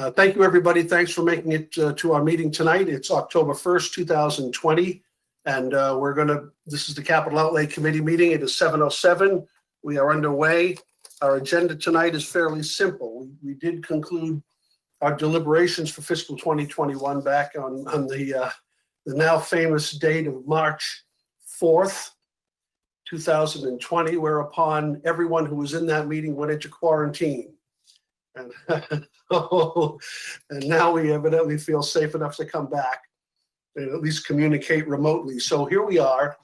Thank you, everybody. Thanks for making it to our meeting tonight. It's October 1st, 2020, and this is the Capital Outlay Committee meeting. It is 7:07. We are underway. Our agenda tonight is fairly simple. We did conclude our deliberations for fiscal 2021 back on the now famous date of March 4th, 2020, whereupon everyone who was in that meeting went into quarantine. And, and now we evidently feel safe enough to come back and at least communicate remotely. So here we are.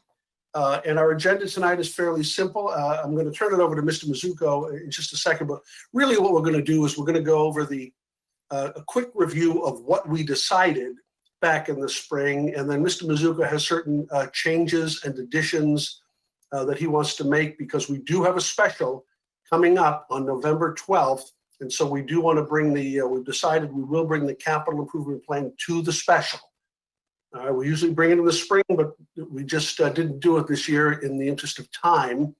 And our agenda tonight is fairly simple. I'm going to turn it over to Mr. Mizuko in just a second, but really what we're going to do is we're going to go over a quick review of what we decided back in the spring. And then Mr. Mizuko has certain changes and additions that he wants to make, because we do have a special coming up on November 12th. And so we do want to bring we've decided we will bring the capital improvement plan to the special. We usually bring it in the spring, but we just didn't do it this year in the interest of time.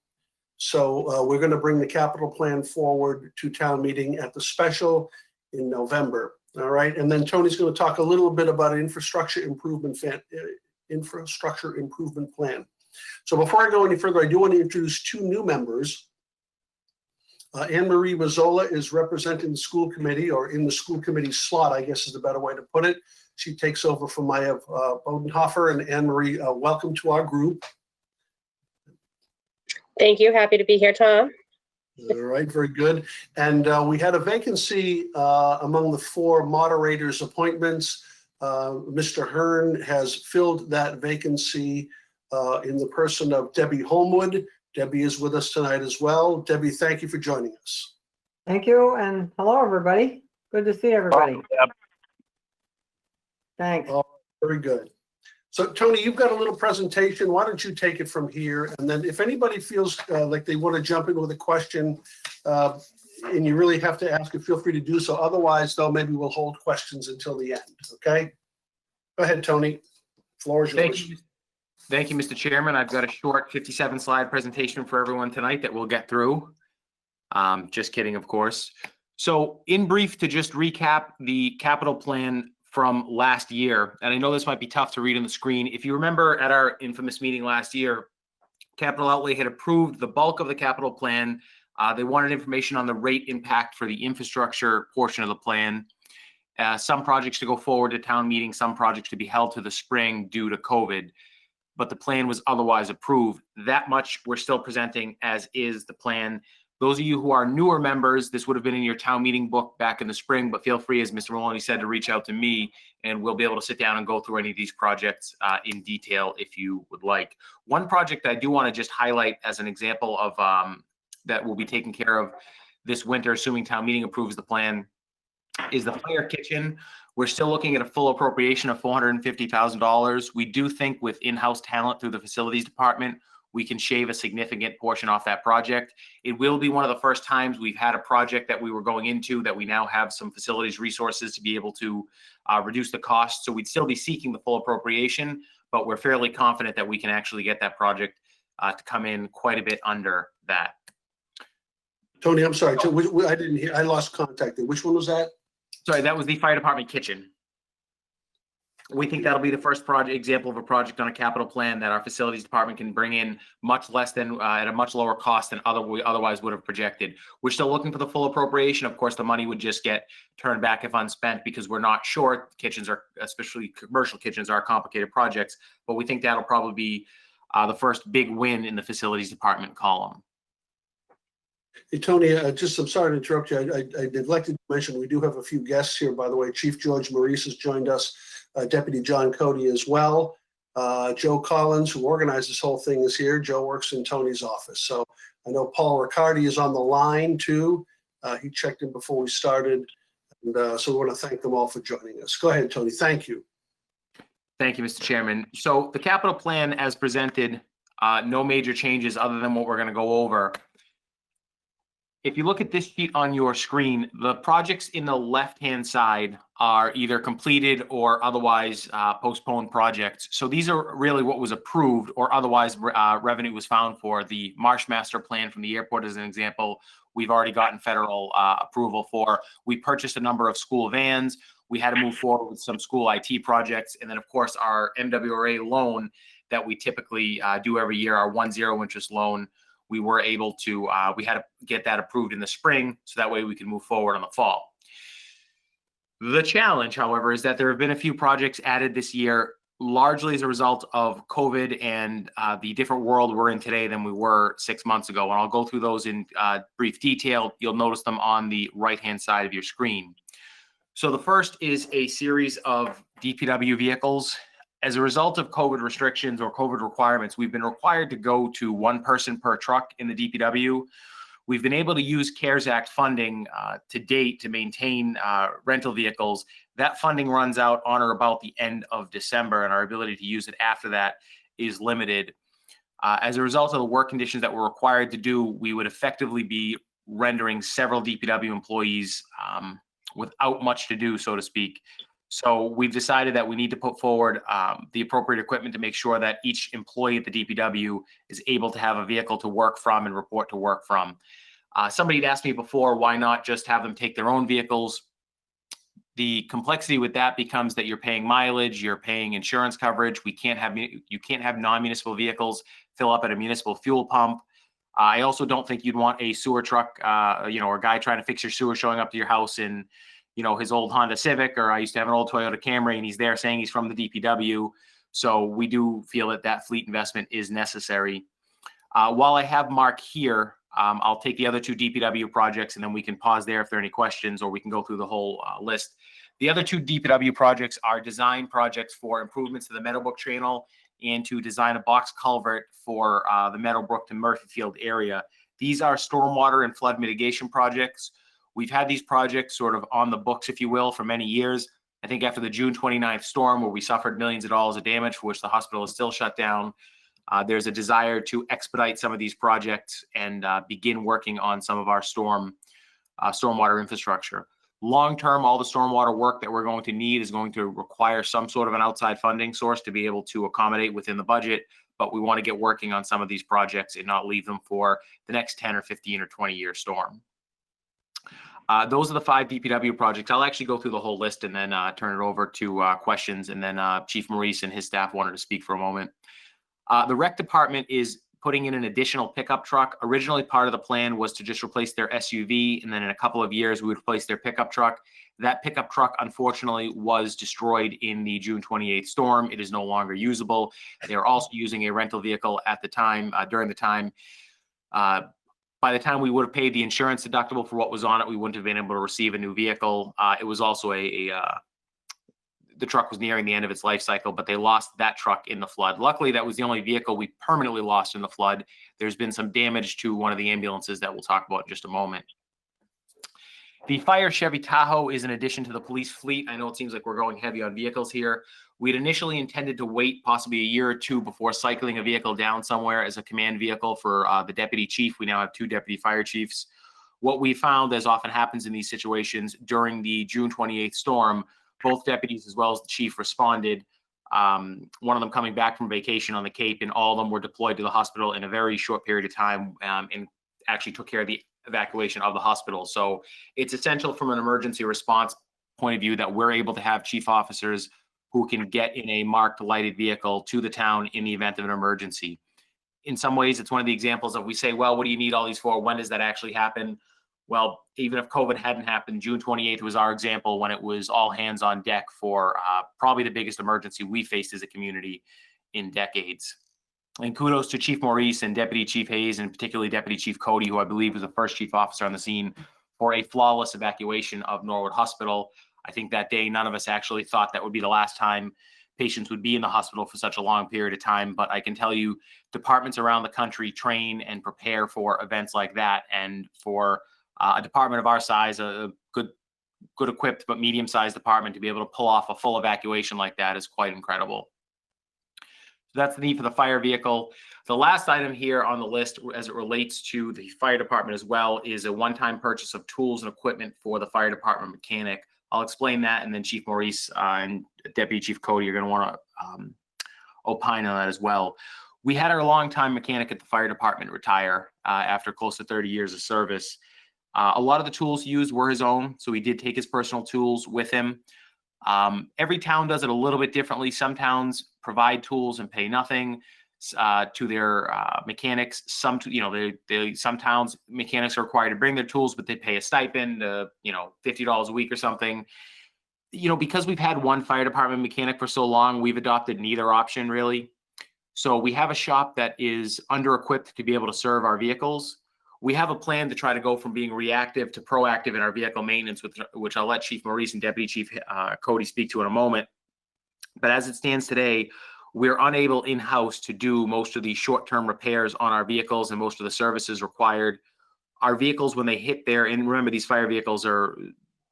So we're going to bring the capital plan forward to town meeting at the special in November. All right. And then Tony's going to talk a little bit about infrastructure improvement plan. So before I go any further, I do want to introduce two new members. Anne Marie Mazzola is representing the school committee, or in the school committee slot, I guess is the better way to put it. She takes over from Maya Bodenhofer. And Anne Marie, welcome to our group. Thank you. Happy to be here, Tom. All right, very good. And we had a vacancy among the four moderators' appointments. Mr. Hearn has filled that vacancy in the person of Debbie Holmwood. Debbie is with us tonight as well. Debbie, thank you for joining us. Thank you, and hello, everybody. Good to see everybody. Yep. Thanks. Oh, very good. So, Tony, you've got a little presentation. Why don't you take it from here? And then if anybody feels like they want to jump in with a question, and you really have to ask it, feel free to do so. Otherwise, though, maybe we'll hold questions until the end, okay? Go ahead, Tony. Floor is yours. Thank you. Thank you, Mr. Chairman. I've got a short 57-slide presentation for everyone tonight that we'll get through. Just kidding, of course. So in brief, to just recap the capital plan from last year, and I know this might be tough to read on the screen. If you remember at our infamous meeting last year, Capital Outlay had approved the bulk of the capital plan. They wanted information on the rate impact for the infrastructure portion of the plan. Some projects to go forward to town meeting, some projects to be held to the spring due to COVID. But the plan was otherwise approved. That much we're still presenting as is the plan. Those of you who are newer members, this would have been in your town meeting book back in the spring, but feel free, as Mr. Maloney said, to reach out to me and we'll be able to sit down and go through any of these projects in detail if you would like. One project I do want to just highlight as an example of that will be taken care of this winter, assuming town meeting approves the plan, is the fire kitchen. We're still looking at a full appropriation of $450,000. We do think with in-house talent through the facilities department, we can shave a significant portion off that project. It will be one of the first times we've had a project that we were going into that we now have some facilities resources to be able to reduce the cost. So we'd still be seeking the full appropriation, but we're fairly confident that we can actually get that project to come in quite a bit under that. Tony, I'm sorry. I didn't hear. I lost contact there. Which one was that? Sorry, that was the fire department kitchen. We think that'll be the first example of a project on a capital plan that our facilities department can bring in much less than at a much lower cost than we otherwise would have projected. We're still looking for the full appropriation. Of course, the money would just get turned back if unspent because we're not sure. Kitchens are, especially commercial kitchens, are complicated projects, but we think that'll probably be the first big win in the facilities department column. Hey, Tony, I'm sorry to interrupt you. I neglected to mention we do have a few guests here, by the way. Chief George Maurice has joined us, Deputy John Cody as well. Joe Collins, who organized this whole thing, is here. Joe works in Tony's office. So I know Paul Riccardi is on the line too. He checked in before we started. And so we want to thank them all for joining us. Go ahead, Tony. Thank you. Thank you, Mr. Chairman. So the capital plan as presented, no major changes other than what we're going to go over. If you look at this sheet on your screen, the projects in the left-hand side are either completed or otherwise postponed projects. So these are really what was approved or otherwise revenue was found for. The Marsh Master Plan from the airport, as an example, we've already gotten federal approval for. We purchased a number of school vans. We had to move forward with some school IT projects. And then, of course, our MWRA loan that we typically do every year, our 1-0 interest loan, we were able to, we had to get that approved in the spring so that way we can move forward in the fall. The challenge, however, is that there have been a few projects added this year, largely as a result of COVID and the different world we're in today than we were 6 months ago. And I'll go through those in brief detail. You'll notice them on the right-hand side of your screen. So the first is a series of DPW vehicles. As a result of COVID restrictions or COVID requirements, we've been required to go to one person per truck in the DPW. We've been able to use CARES Act funding to date to maintain rental vehicles. That funding runs out on or about the end of December, and our ability to use it after that is limited. As a result of the work conditions that we're required to do, we would effectively be rendering several DPW employees without much to do, so to speak. So we've decided that we need to put forward the appropriate equipment to make sure that each employee at the DPW is able to have a vehicle to work from and report to work from. Somebody had asked me before, why not just have them take their own vehicles? The complexity with that becomes that you're paying mileage, you're paying insurance coverage. You can't have non-municipal vehicles fill up at a municipal fuel pump. I also don't think you'd want a sewer truck, or a guy trying to fix your sewer showing up to your house in his old Honda Civic, or I used to have an old Toyota Camry, and he's there saying he's from the DPW. So we do feel that that fleet investment is necessary. While I have Mark here, I'll take the other two DPW projects, and then we can pause there if there are any questions, or we can go through the whole list. The other two DPW projects are design projects for improvements to the Meadowbrook Channel and to design a box culvert for the Meadowbrook to Murphyfield area. These are stormwater and flood mitigation projects. We've had these projects sort of on the books, if you will, for many years. I think after the June 29th storm, where we suffered millions of dollars of damage, for which the hospital is still shut down, there's a desire to expedite some of these projects and begin working on some of our stormwater infrastructure. Long-term, all the stormwater work that we're going to need is going to require some sort of an outside funding source to be able to accommodate within the budget, but we want to get working on some of these projects and not leave them for the next 10 or 15 or 20-year storm. Those are the 5 DPW projects. I'll actually go through the whole list and then turn it over to questions. And then Chief Maurice and his staff wanted to speak for a moment. The rec department is putting in an additional pickup truck. Originally, part of the plan was to just replace their SUV, and then in a couple of years, we would replace their pickup truck. That pickup truck, unfortunately, was destroyed in the June 28th storm. It is no longer usable. They were also using a rental vehicle at the time, during the time. By the time we would have paid the insurance deductible for what was on it, we wouldn't have been able to receive a new vehicle. It was also the truck was nearing the end of its life cycle, but they lost that truck in the flood. Luckily, that was the only vehicle we permanently lost in the flood. There's been some damage to one of the ambulances that we'll talk about in just a moment. The fire Chevy Tahoe is an addition to the police fleet. I know it seems like we're going heavy on vehicles here. We'd initially intended to wait possibly a year or two before cycling a vehicle down somewhere as a command vehicle for the deputy chief. We now have 2 deputy fire chiefs. What we found, as often happens in these situations, during the June 28th storm, both deputies as well as the chief responded. One of them coming back from vacation on the Cape, and all of them were deployed to the hospital in a very short period of time and actually took care of the evacuation of the hospital. So it's essential from an emergency response point of view that we're able to have chief officers who can get in a marked lighted vehicle to the town in the event of an emergency. In some ways, it's one of the examples of we say, well, what do you need all these for? When does that actually happen? Well, even if COVID hadn't happened, June 28th was our example when it was all hands on deck for probably the biggest emergency we faced as a community in decades. And kudos to Chief Maurice and Deputy Chief Hayes, and particularly Deputy Chief Cody, who I believe was the first chief officer on the scene, for a flawless evacuation of Norwood Hospital. I think that day, none of us actually thought that would be the last time patients would be in the hospital for such a long period of time. But I can tell you, departments around the country train and prepare for events like that. And for a department of our size, a good equipped but medium-sized department, to be able to pull off a full evacuation like that is quite incredible. that's the need for the fire vehicle. The last item here on the list, as it relates to the fire department as well, is a one-time purchase of tools and equipment for the fire department mechanic. I'll explain that, and then Chief Maurice and Deputy Chief Cody are going to want to opine on that as well. We had our longtime mechanic at the fire department retire after close to 30 years of service. A lot of the tools he used were his own, so he did take his personal tools with him. Every town does it a little bit differently. Some towns provide tools and pay nothing to their mechanics. Some towns mechanics are required to bring their tools, but they pay a stipend, $50 a week or something. Because we've had one fire department mechanic for so long, we've adopted neither option really. So we have a shop that is under-equipped to be able to serve our vehicles. We have a plan to try to go from being reactive to proactive in our vehicle maintenance, which I'll let Chief Maurice and Deputy Chief Cody speak to in a moment. But as it stands today, we're unable in-house to do most of the short-term repairs on our vehicles and most of the services required. Our vehicles, when they hit there, and remember these fire vehicles are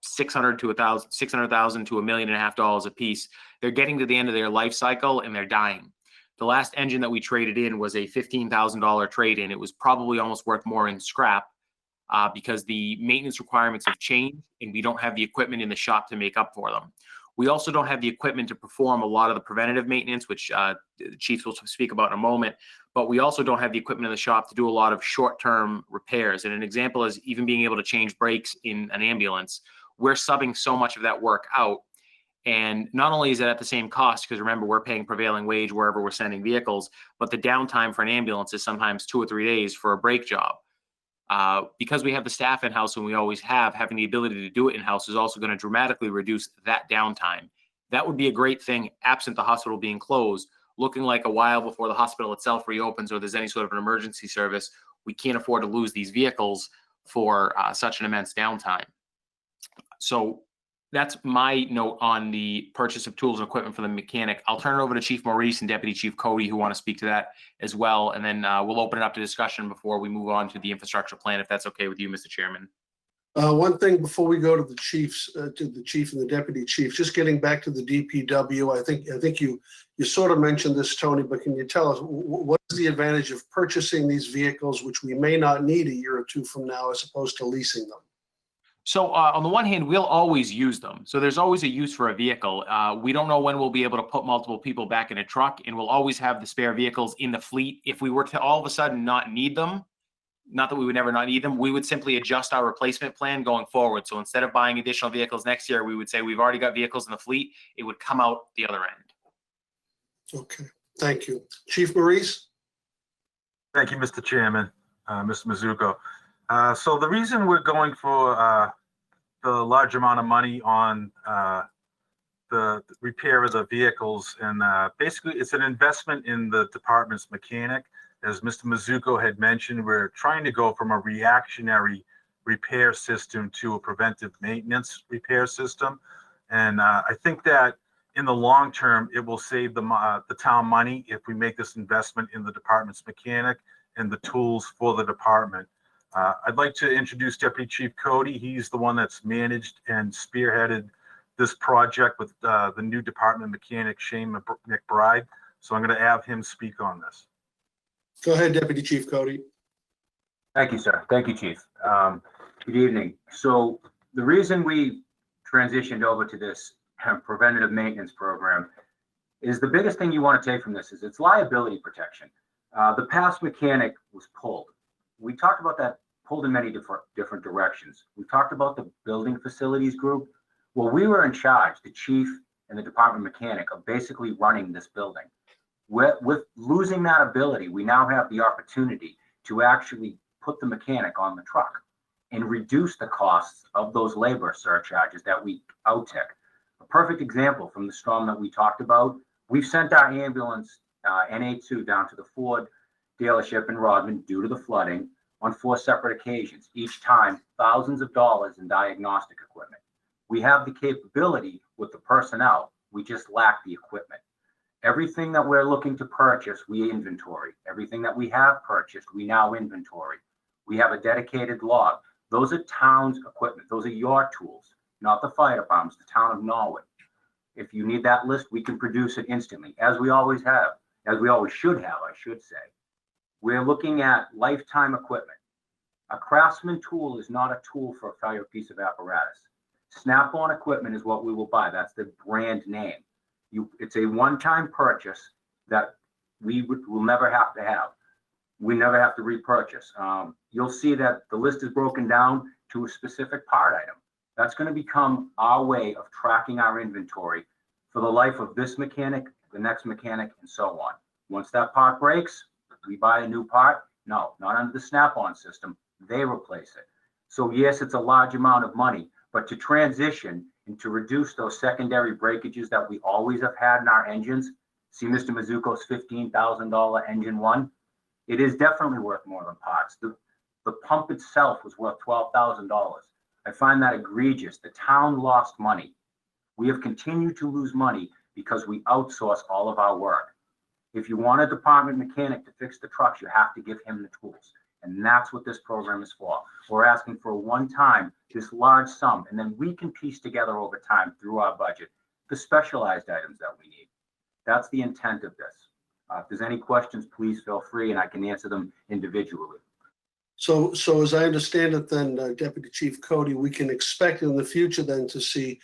$600,000 to $1.5 million a piece. They're getting to the end of their life cycle and they're dying. The last engine that we traded in was a $15,000 trade-in. It was probably almost worth more in scrap because the maintenance requirements have changed and we don't have the equipment in the shop to make up for them. We also don't have the equipment to perform a lot of the preventative maintenance, which the chiefs will speak about in a moment, but we also don't have the equipment in the shop to do a lot of short-term repairs. And an example is even being able to change brakes in an ambulance. We're subbing so much of that work out. And not only is it at the same cost, because remember, we're paying prevailing wage wherever we're sending vehicles, but the downtime for an ambulance is sometimes 2 or 3 days for a brake job. Because we have the staff in-house and we always have, having the ability to do it in-house is also going to dramatically reduce that downtime. That would be a great thing absent the hospital being closed, looking like a while before the hospital itself reopens or there's any sort of an emergency service. We can't afford to lose these vehicles for such an immense downtime. So that's my note on the purchase of tools and equipment for the mechanic. I'll turn it over to Chief Maurice and Deputy Chief Cody who want to speak to that as well. And then we'll open it up to discussion before we move on to the infrastructure plan, if that's okay with you, Mr. Chairman. One thing before we go to the chiefs, to the chief and the deputy chief, just getting back to the DPW, I think you sort of mentioned this, Tony, but can you tell us what is the advantage of purchasing these vehicles, which we may not need a year or two from now, as opposed to leasing them? So on the one hand, we'll always use them. So there's always a use for a vehicle. We don't know when we'll be able to put multiple people back in a truck, and we'll always have the spare vehicles in the fleet. If we were to all of a sudden not need them, not that we would never not need them, we would simply adjust our replacement plan going forward. So instead of buying additional vehicles next year, we would say we've already got vehicles in the fleet. It would come out the other end. Okay, thank you. Chief Maurice? Thank you, Mr. Chairman, Mr. Mizuko. So the reason we're going for the large amount of money on the repair of the vehicles, and basically it's an investment in the department's mechanic. As Mr. Mizuko had mentioned, we're trying to go from a reactionary repair system to a preventive maintenance repair system. And I think that in the long term, it will save the town money if we make this investment in the department's mechanic and the tools for the department. I'd like to introduce Deputy Chief Cody. He's the one that's managed and spearheaded this project with the new department mechanic, Shane McBride. So I'm going to have him speak on this. Go ahead, Deputy Chief Cody. Thank you, sir. Thank you, Chief. Good evening. So the reason we transitioned over to this preventative maintenance program is the biggest thing you want to take from this is its liability protection. The past mechanic was pulled. We talked about that pulled in many different directions. We talked about the building facilities group. Well, we were in charge, the chief and the department mechanic, of basically running this building. With losing that ability, we now have the opportunity to actually put the mechanic on the truck and reduce the costs of those labor surcharges that we outtake. A perfect example from the storm that we talked about, we've sent our ambulance NA2 down to the Ford dealership in Rodman due to the flooding on 4 separate occasions, each time thousands of dollars in diagnostic equipment. We have the capability with the personnel, we just lack the equipment. Everything that we're looking to purchase, we inventory. Everything that we have purchased, we now inventory. We have a dedicated log. Those are town's equipment. Those are your tools, not the fire departments, the town of Norwood. If you need that list, we can produce it instantly, as we always have. as we always should have, I should say, we're looking at lifetime equipment. A Craftsman tool is not a tool for a failure piece of apparatus. Snap-on equipment is what we will buy. That's the brand name. It's a one-time purchase that will never have to have. We never have to repurchase. You'll see that the list is broken down to a specific part item. That's going to become our way of tracking our inventory for the life of this mechanic, the next mechanic, and so on. Once that part breaks, we buy a new part. No, not under the Snap-on system. They replace it. So yes, it's a large amount of money, but to transition and to reduce those secondary breakages that we always have had in our engines, see Mr. Mizuko's $15,000 engine one, it is definitely worth more than parts. The pump itself was worth $12,000. I find that egregious. The town lost money. We have continued to lose money because we outsource all of our work. If you want a department mechanic to fix the trucks, you have to give him the tools. And that's what this program is for. We're asking for a one-time, this large sum, and then we can piece together over time through our budget the specialized items that we need. That's the intent of this. If there's any questions, please feel free, and I can answer them individually. So as I understand it then, Deputy Chief Cody, we can expect in the future then to see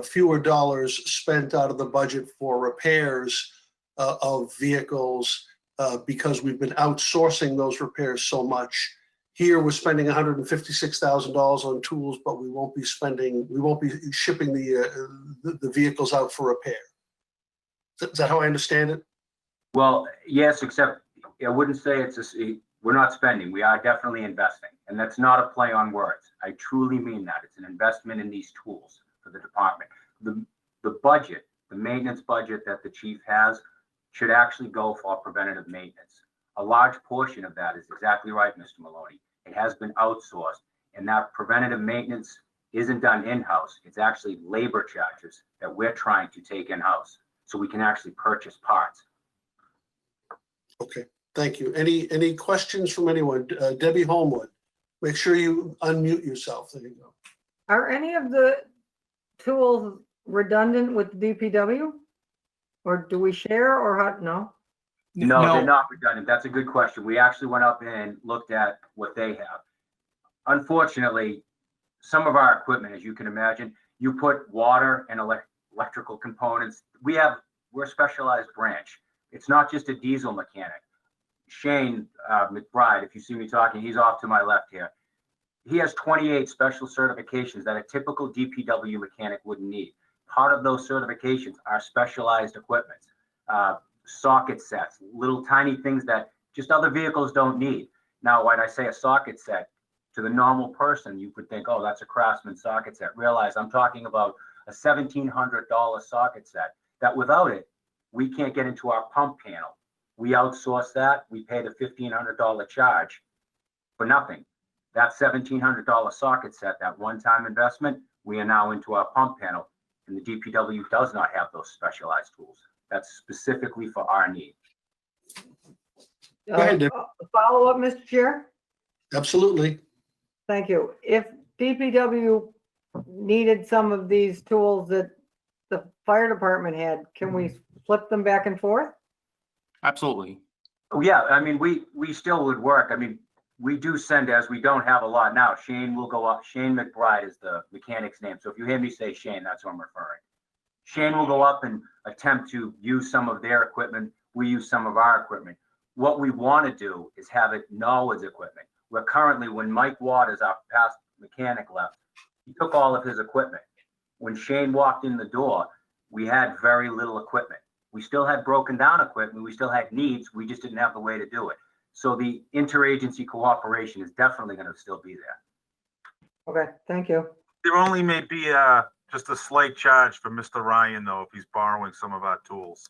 fewer dollars spent out of the budget for repairs of vehicles because we've been outsourcing those repairs so much. Here, we're spending $156,000 on tools, but we won't be shipping the vehicles out for repair. Is that how I understand it? Well, yes, except I wouldn't say we're not spending. We are definitely investing. And that's not a play on words. I truly mean that. It's an investment in these tools for the department. The budget, the maintenance budget that the chief has should actually go for preventative maintenance. A large portion of that is exactly right, Mr. Maloney. It has been outsourced, and that preventative maintenance isn't done in-house. It's actually labor charges that we're trying to take in-house so we can actually purchase parts. Okay, thank you. Any questions from anyone? Debbie Homewood, make sure you unmute yourself. There you go. Are any of the tools redundant with DPW? Or do we share or how? No? No, they're not redundant. That's a good question. We actually went up and looked at what they have. Unfortunately, some of our equipment, as you can imagine, you put water and electrical components. We're a specialized branch. It's not just a diesel mechanic. Shane McBride, if you see me talking, he's off to my left here. He has 28 special certifications that a typical DPW mechanic wouldn't need. Part of those certifications are specialized equipment, socket sets, little tiny things that just other vehicles don't need. Now, when I say a socket set, to the normal person, you could think, oh, that's a Craftsman socket set. Realize I'm talking about a $1,700 socket set that without it, we can't get into our pump panel. We outsource that. We pay the $1,500 charge for nothing. That $1,700 socket set, that one-time investment, we are now into our pump panel. And the DPW does not have those specialized tools. That's specifically for our need. Go ahead, Deb. Follow up, Mr. Chair? Absolutely. Thank you. If DPW needed some of these tools that the fire department had, can we flip them back and forth? Absolutely. Oh, yeah, I mean, we still would work. I mean, we do send, as we don't have a lot now, Shane will go up. Shane McBride is the mechanic's name. So if you hear me say Shane, that's who I'm referring. Shane will go up and attempt to use some of their equipment. We use some of our equipment. What we want to do is have it Norwood's equipment. We're currently, when Mike Waters, our past mechanic, left, he took all of his equipment. When Shane walked in the door, we had very little equipment. We still had broken down equipment. We still had needs. We just didn't have the way to do it. So the interagency cooperation is definitely going to still be there. Okay, thank you. There only may be just a slight charge for Mr. Ryan, though, if he's borrowing some of our tools.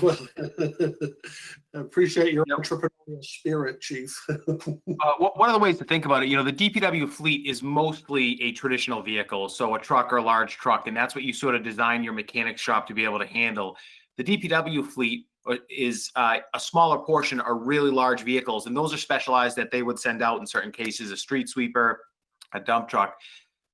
Well, I appreciate your Yep. entrepreneurial spirit, Chief. One of the ways to think about it, the DPW fleet is mostly a traditional vehicle, so a truck or a large truck, and that's what you sort of design your mechanic shop to be able to handle. The DPW fleet is a smaller portion are really large vehicles, and those are specialized that they would send out in certain cases, a street sweeper, a dump truck.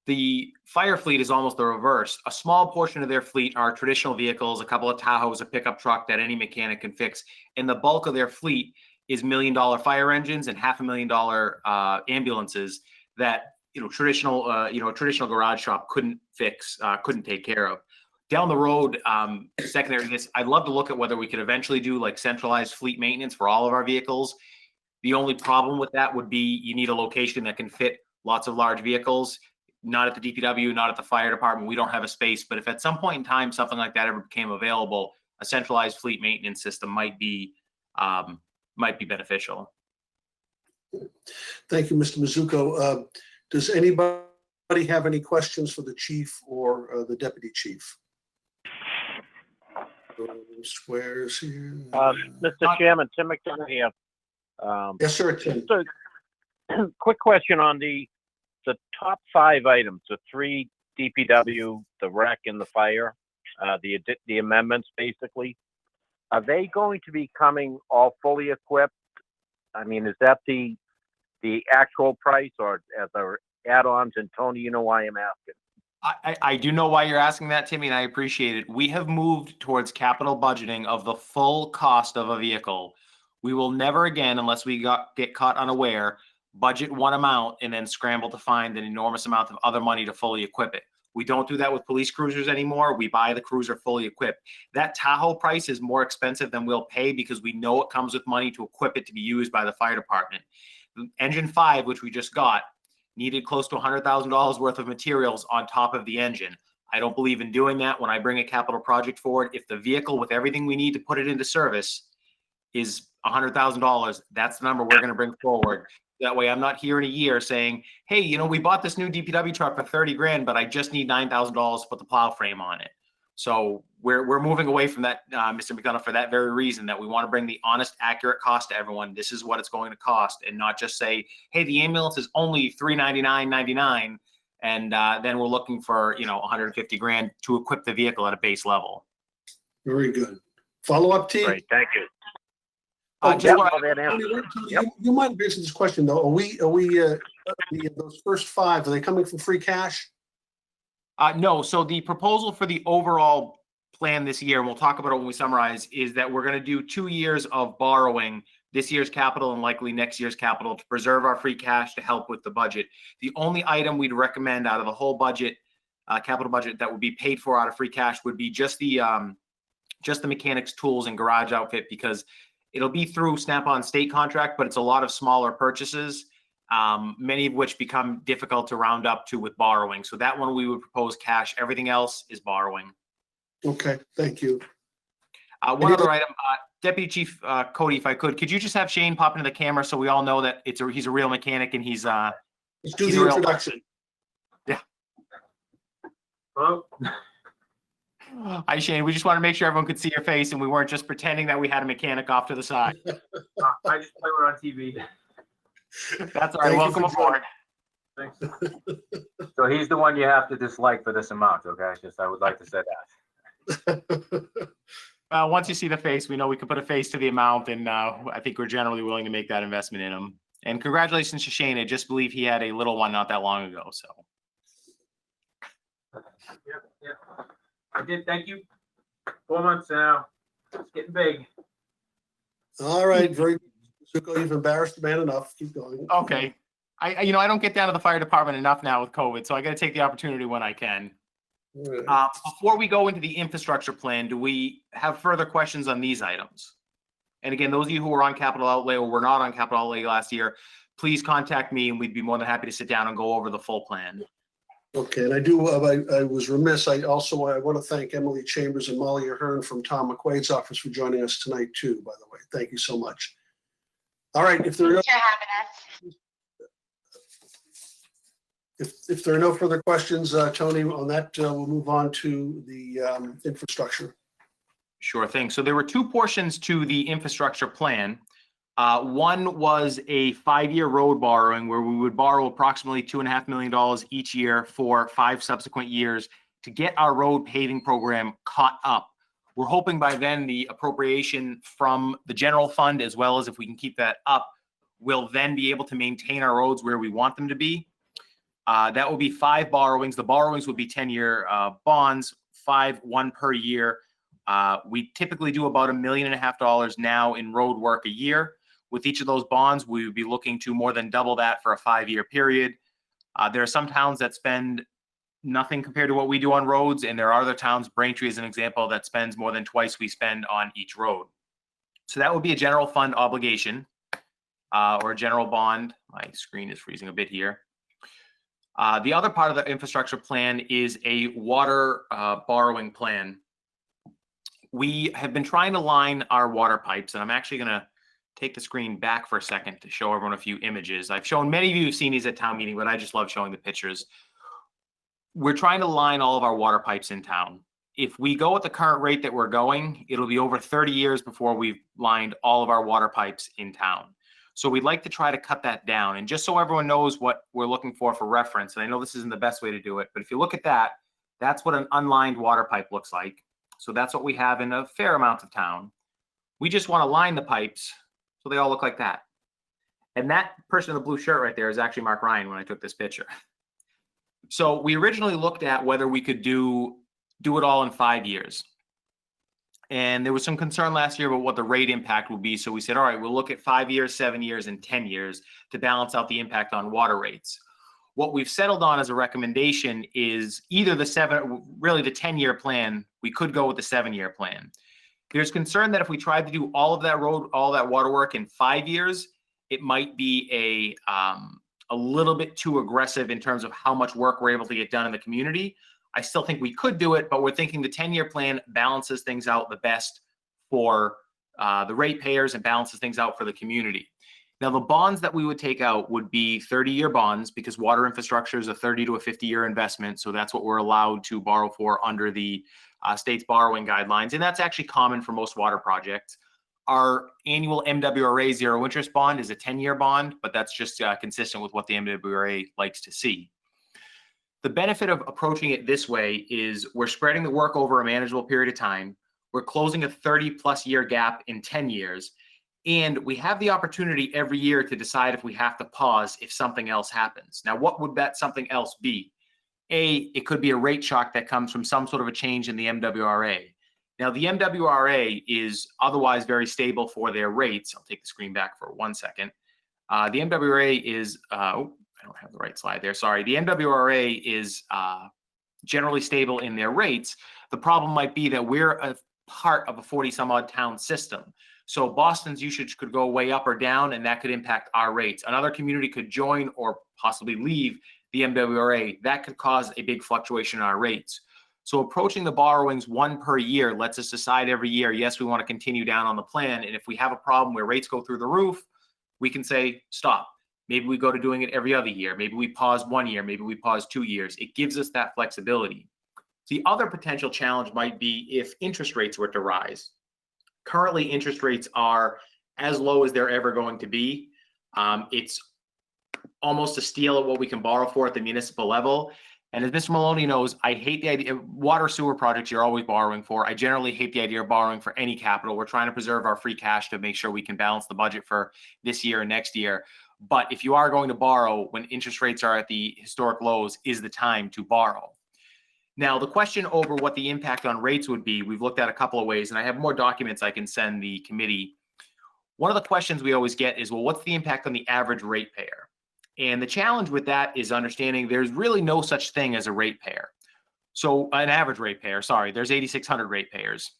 The fire fleet is almost the reverse. A small portion of their fleet are traditional vehicles, a couple of Tahoes, a pickup truck that any mechanic can fix. And the bulk of their fleet is $1 million fire engines and $500,000 ambulances that, traditional garage shop couldn't fix, couldn't take care of. Down the road, secondary to this, I'd love to look at whether we could eventually do like centralized fleet maintenance for all of our vehicles. The only problem with that would be you need a location that can fit lots of large vehicles. Not at the DPW, not at the fire department. We don't have a space. But if at some point in time something like that ever became available, a centralized fleet maintenance system might be beneficial. Thank you, Mr. Mizuko. Does anybody have any questions for the chief or the deputy chief? Squares here. Mr. Chairman, Tim McDonough here. Yes, sir, Tim. Just a quick question on the top 5 items, the 3 DPW, the rec, and the fire, the amendments, basically. Are they going to be coming all fully equipped? I mean, is that the actual price, or are there add-ons? And Tony, you know why I'm asking. I do know why you're asking that, Timmy, and I appreciate it. We have moved towards capital budgeting of the full cost of a vehicle. We will never again, unless we get caught unaware, budget one amount and then scramble to find an enormous amount of other money to fully equip it. We don't do that with police cruisers anymore. We buy the cruiser fully equipped. That Tahoe price is more expensive than we'll pay because we know it comes with money to equip it to be used by the fire department. Engine 5, which we just got, needed close to $100,000 worth of materials on top of the engine. I don't believe in doing that when I bring a capital project forward. If the vehicle with everything we need to put it into service is $100,000, that's the number we're going to bring forward. That way I'm not here in a year saying, hey, we bought this new DPW truck for 30 grand, but I just need $9,000 to put the plow frame on it. So we're moving away from that, Mr. McDonough, for that very reason, that we want to bring the honest, accurate cost to everyone. This is what it's going to cost, and not just say, hey, the ambulance is only $399.99, and then we're looking for 150 grand to equip the vehicle at a base level. Very good. Follow-up, team? Great, thank you. You might have answered this question though. Are we those first 5? Are they coming from free cash? No. So the proposal for the overall plan this year, and we'll talk about it when we summarize, is that we're going to do 2 years of borrowing this year's capital and likely next year's capital to preserve our free cash to help with the budget. The only item we'd recommend out of the whole budget, capital budget, that would be paid for out of free cash would be just the mechanics, tools, and garage outfit, because it'll be through Snap-on state contract, but it's a lot of smaller purchases, many of which become difficult to round up to with borrowing. So that one we would propose cash. Everything else is borrowing. Okay, thank you. One other item, Deputy Chief Cody, if I could you just have Shane pop into the camera so we all know that he's a real mechanic and he's Let's do he's the a real introduction. person. Hello? Hi, Shane. We just want to make sure everyone could see your face and we weren't just pretending that we had a mechanic off to the side. I just play on TV. That's all right. Thank you Welcome for aboard. Thanks. So he's the one you have to dislike for this amount, okay? I would like to say that. Once you see the face, we know we can put a face to the amount, and I think we're generally willing to make that investment in him. And congratulations to Shane. I just believe he had a little one not that long ago. So. Yeah. I did. Thank you. 4 months now. It's getting big. All right, very good. Zuko, you've embarrassed the man enough. Keep going. Okay. I don't get down to the fire department enough now with COVID, so I got to take the opportunity when I can. All right. Before we go into the infrastructure plan, do we have further questions on these items? And again, those of you who were on capital outlay or were not on capital outlay last year, please contact me and we'd be more than happy to sit down and go over the full plan. Okay, and I was remiss. I want to thank Emily Chambers and Molly Ahern from Tom McQuaid's office for joining us tonight too, by the way. Thank you so much. All right, if there are no further questions, Tony, on that, we'll move on to the infrastructure. Sure thing. So there were 2 portions to the infrastructure plan. One was a 5-year road borrowing where we would borrow approximately $2.5 million each year for 5 subsequent years to get our road paving program caught up. We're hoping by then the appropriation from the general fund, as well as if we can keep that up, will then be able to maintain our roads where we want them to be. That will be 5 borrowings. The borrowings would be 10-year bonds, 1 per year. We typically do about $1.5 million now in road work a year. With each of those bonds, we would be looking to more than double that for a 5-year period. There are some towns that spend nothing compared to what we do on roads, and there are other towns, Braintree is an example, that spends more than twice we spend on each road. So that would be a general fund obligation or a general bond. My screen is freezing a bit here. The other part of the infrastructure plan is a water borrowing plan. We have been trying to line our water pipes, and I'm actually going to take the screen back for a second to show everyone a few images. I've shown, many of you have seen these at town meeting, but I just love showing the pictures. We're trying to line all of our water pipes in town. If we go at the current rate that we're going, it'll be over 30 years before we've lined all of our water pipes in town. So we'd like to try to cut that down. And just so everyone knows what we're looking for reference, and I know this isn't the best way to do it, but if you look at that, that's what an unlined water pipe looks like. So that's what we have in a fair amount of town. We just want to line the pipes so they all look like that. And that person in the blue shirt right there is actually Mark Ryan when I took this picture. So we originally looked at whether we could do it all in 5 years. And there was some concern last year about what the rate impact would be. So we said, all right, we'll look at 5 years, 7 years, and 10 years to balance out the impact on water rates. What we've settled on as a recommendation is either the 10-year plan. We could go with the 7-year plan. There's concern that if we tried to do all of that water work in 5 years, it might be a little bit too aggressive in terms of how much work we're able to get done in the community. I still think we could do it, but we're thinking the 10-year plan balances things out the best for the ratepayers and balances things out for the community. Now, the bonds that we would take out would be 30-year bonds because water infrastructure is a 30 to a 50-year investment. So that's what we're allowed to borrow for under the state's borrowing guidelines. And that's actually common for most water projects. Our annual MWRA zero interest bond is a 10-year bond, but that's just consistent with what the MWRA likes to see. The benefit of approaching it this way is we're spreading the work over a manageable period of time. We're closing a 30+ year gap in 10 years. And we have the opportunity every year to decide if we have to pause if something else happens. Now, what would that something else be? It could be a rate shock that comes from some sort of a change in the MWRA. Now, the MWRA is otherwise very stable for their rates. I'll take the screen back for 1 second. The MWRA is, I don't have the right slide there, sorry. The MWRA is generally stable in their rates. The problem might be that we're a part of a 40-some-odd town system. So Boston's usage could go way up or down, and that could impact our rates. Another community could join or possibly leave the MWRA. That could cause a big fluctuation in our rates. So approaching the borrowings 1 per year lets us decide every year, yes, we want to continue down on the plan. And if we have a problem where rates go through the roof, we can say, stop. Maybe we go to doing it every other year. Maybe we pause 1 year. Maybe we pause 2 years. It gives us that flexibility. The other potential challenge might be if interest rates were to rise. Currently, interest rates are as low as they're ever going to be. It's almost a steal at what we can borrow for at the municipal level. And as Mr. Maloney knows, I hate the idea. Water sewer projects you're always borrowing for. I generally hate the idea of borrowing for any capital. We're trying to preserve our free cash to make sure we can balance the budget for this year and next year. But if you are going to borrow when interest rates are at the historic lows, is the time to borrow. Now, the question over what the impact on rates would be, we've looked at a couple of ways, and I have more documents I can send the committee. One of the questions we always get is, well, what's the impact on the average ratepayer? And the challenge with that is understanding there's really no such thing as a ratepayer. So an average ratepayer, sorry, there's 8,600 ratepayers.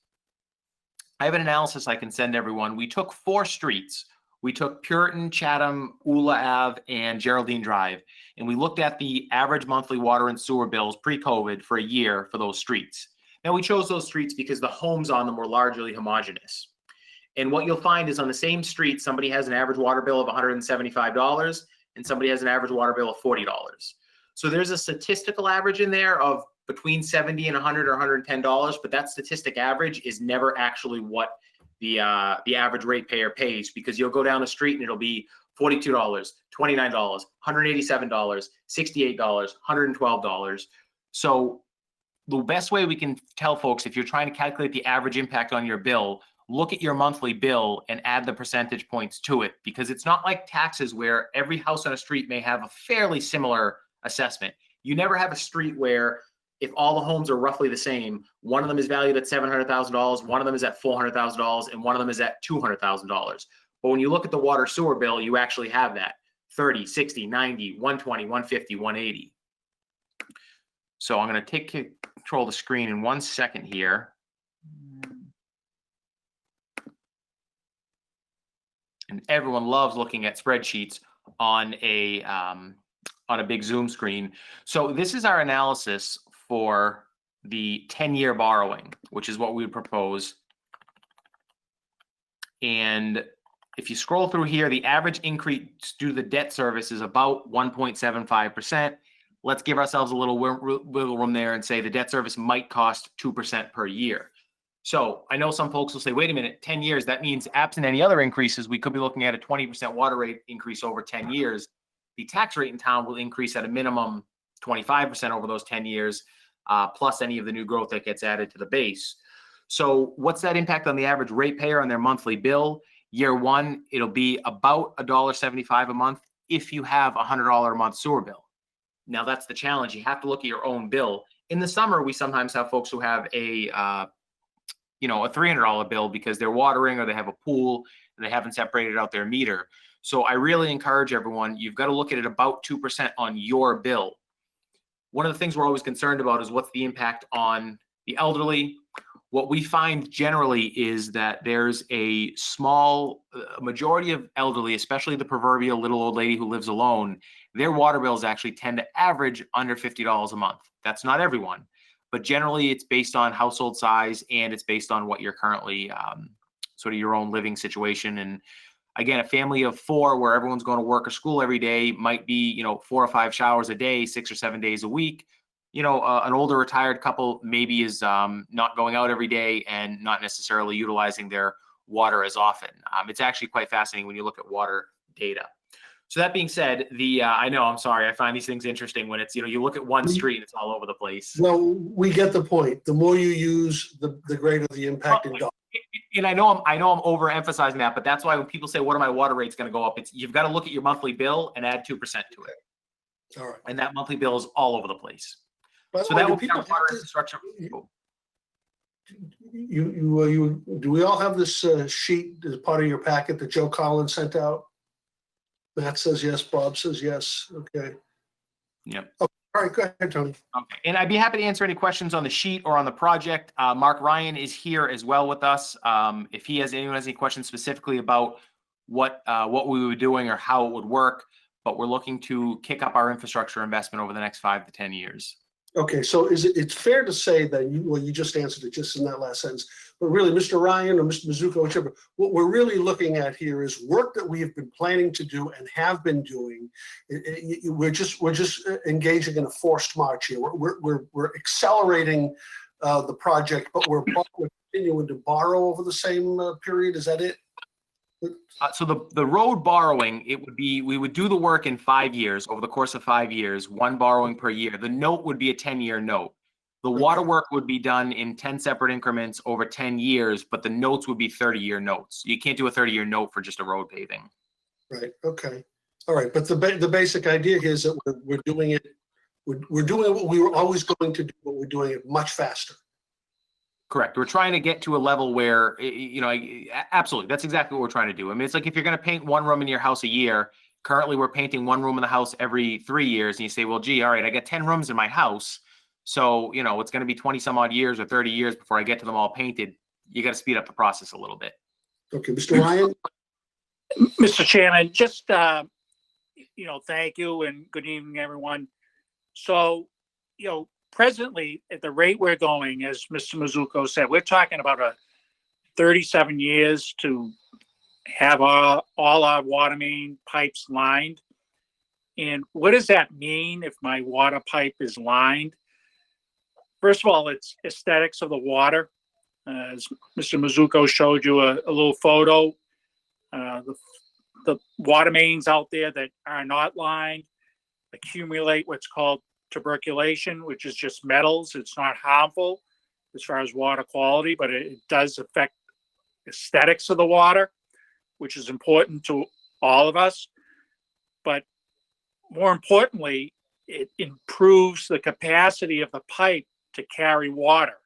I have an analysis I can send everyone. We took 4 streets. We took Puritan, Chatham, Ula Ave, and Geraldine Drive. And we looked at the average monthly water and sewer bills pre-COVID for a year for those streets. Now, we chose those streets because the homes on them were largely homogeneous. And what you'll find is on the same street, somebody has an average water bill of $175 and somebody has an average water bill of $40. So there's a statistical average in there of between $70 and $100 or $110, but that statistic average is never actually what the average ratepayer pays, because you'll go down the street and it'll be $42, $29, $187, $68, $112. So the best way we can tell folks, if you're trying to calculate the average impact on your bill, look at your monthly bill and add the percentage points to it, because it's not like taxes where every house on a street may have a fairly similar assessment. You never have a street where if all the homes are roughly the same, one of them is valued at $700,000, one of them is at $400,000, and one of them is at $200,000. But when you look at the water sewer bill, you actually have that 30, 60, 90, 120, 150, 180. So I'm going to take control of the screen in 1 second here. And everyone loves looking at spreadsheets on a big Zoom screen. So this is our analysis for the 10-year borrowing, which is what we would propose. And if you scroll through here, the average increase due to the debt service is about 1.75%. Let's give ourselves a little wiggle room there and say the debt service might cost 2% per year. So I know some folks will say, wait a minute, 10 years, that means absent any other increases, we could be looking at a 20% water rate increase over 10 years. The tax rate in town will increase at a minimum 25% over those 10 years, plus any of the new growth that gets added to the base. So what's that impact on the average ratepayer on their monthly bill? Year one, it'll be about $1.75 a month if you have a $100 a month sewer bill. Now that's the challenge. You have to look at your own bill. In the summer, we sometimes have folks who have a $300 bill because they're watering or they have a pool and they haven't separated out their meter. So I really encourage everyone, you've got to look at it about 2% on your bill. One of the things we're always concerned about is what's the impact on the elderly. What we find generally is that there's a small majority of elderly, especially the proverbial little old lady who lives alone, their water bills actually tend to average under $50 a month. That's not everyone, but generally it's based on household size and it's based on what you're currently sort of your own living situation. And again, a family of four where everyone's going to work or school every day might be, 4 or 5 showers a day, 6 or 7 days a week. An older retired couple maybe is not going out every day and not necessarily utilizing their water as often. It's actually quite fascinating when you look at water data. So that being said, I'm sorry, I find these things interesting when it's, you look at one street and it's all over the place. Well, we get the point. The more you use, the greater the impact in dollars. And I know I'm overemphasizing that, but that's why when people say, what are my water rates going to go up? You've got to look at your monthly bill and add 2% to it. All right. And that monthly bill is all over the place. By the So way, that do will be our people water have this- infrastructure. do we all have this sheet as part of your packet that Joe Collins sent out? Matt says yes, Bob says yes. Okay. Yep. All right, go ahead, Tony. Okay. And I'd be happy to answer any questions on the sheet or on the project. Mark Ryan is here as well with us. If anyone has any questions specifically about what we were doing or how it would work, but we're looking to kick up our infrastructure investment over the next 5 to 10 years. Okay, so it's fair to say that you just answered it just in that last sentence, but really, Mr. Ryan or Mr. Mizuko, whichever, what we're really looking at here is work that we have been planning to do and have been doing. We're just engaging in a forced march here. We're accelerating the project, but we're continuing to borrow over the same period. Is that it? So the road borrowing, we would do the work in 5 years, over the course of 5 years, one borrowing per year. The note would be a 10-year note. The water work would be done in 10 separate increments over 10 years, but the notes would be 30-year notes. You can't do a 30-year note for just a road paving. Right, okay. All right, but the basic idea here is that we're doing it, we're doing what we were always going to do, but we're doing it much faster. Correct. We're trying to get to a level where, absolutely, that's exactly what we're trying to do. I mean, it's like if you're going to paint one room in your house a year, currently we're painting one room in the house every 3 years. And you say, well, gee, all right, I got 10 rooms in my house. So, it's going to be 20 some odd years or 30 years before I get to them all painted. You got to speed up the process a little bit. Okay, Mr. Ryan? Mr. Chairman, just, thank you and good evening, everyone. So, presently, at the rate we're going, as Mr. Mizuko said, we're talking about 37 years to have all our water main pipes lined. And what does that mean if my water pipe is lined? First of all, it's aesthetics of the water. As Mr. Mizuko showed you a little photo, the water mains out there that are not lined accumulate what's called tuberculation, which is just metals. It's not harmful as far as water quality, but it does affect aesthetics of the water, which is important to all of us. But more importantly, it improves the capacity of the pipe to carry water.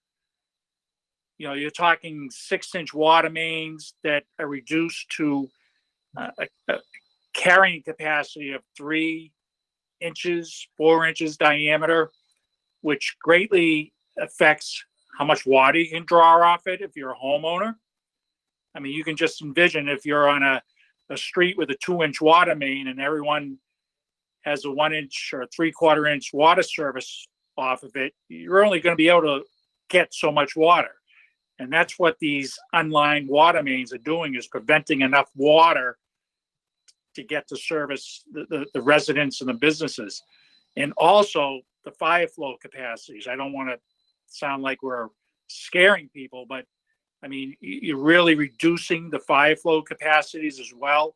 You know, you're talking 6-inch water mains that are reduced to a carrying capacity of 3 inches, 4 inches diameter, which greatly affects how much water you can draw off it if you're a homeowner. I mean, you can just envision if you're on a street with a 2-inch water main and everyone has a 1-inch or 3/4 inch water service off of it, you're only going to be able to get so much water. And that's what these unlined water mains are doing, is preventing enough water to get to service the residents and the businesses. And also the fire flow capacities. I don't want to sound like we're scaring people, but I mean, you're really reducing the fire flow capacities as well.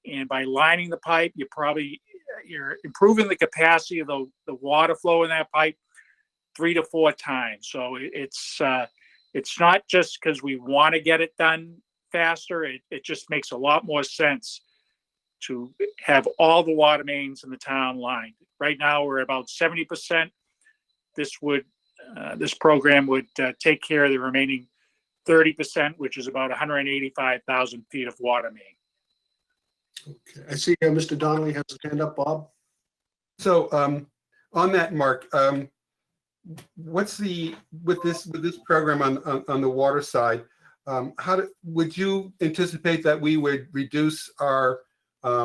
And by lining the pipe, you're improving the capacity of the water flow in that pipe 3 to 4 times. So it's not just because we want to get it done faster. It just makes a lot more sense to have all the water mains in the town lined. Right now, we're about 70%. This program would take care of the remaining 30%, which is about 185,000 feet of water main. Okay, I see Mr. Donnelly has his hand up, Bob. So on that, Mark, what's with this program on the water side? Would you anticipate that we would reduce our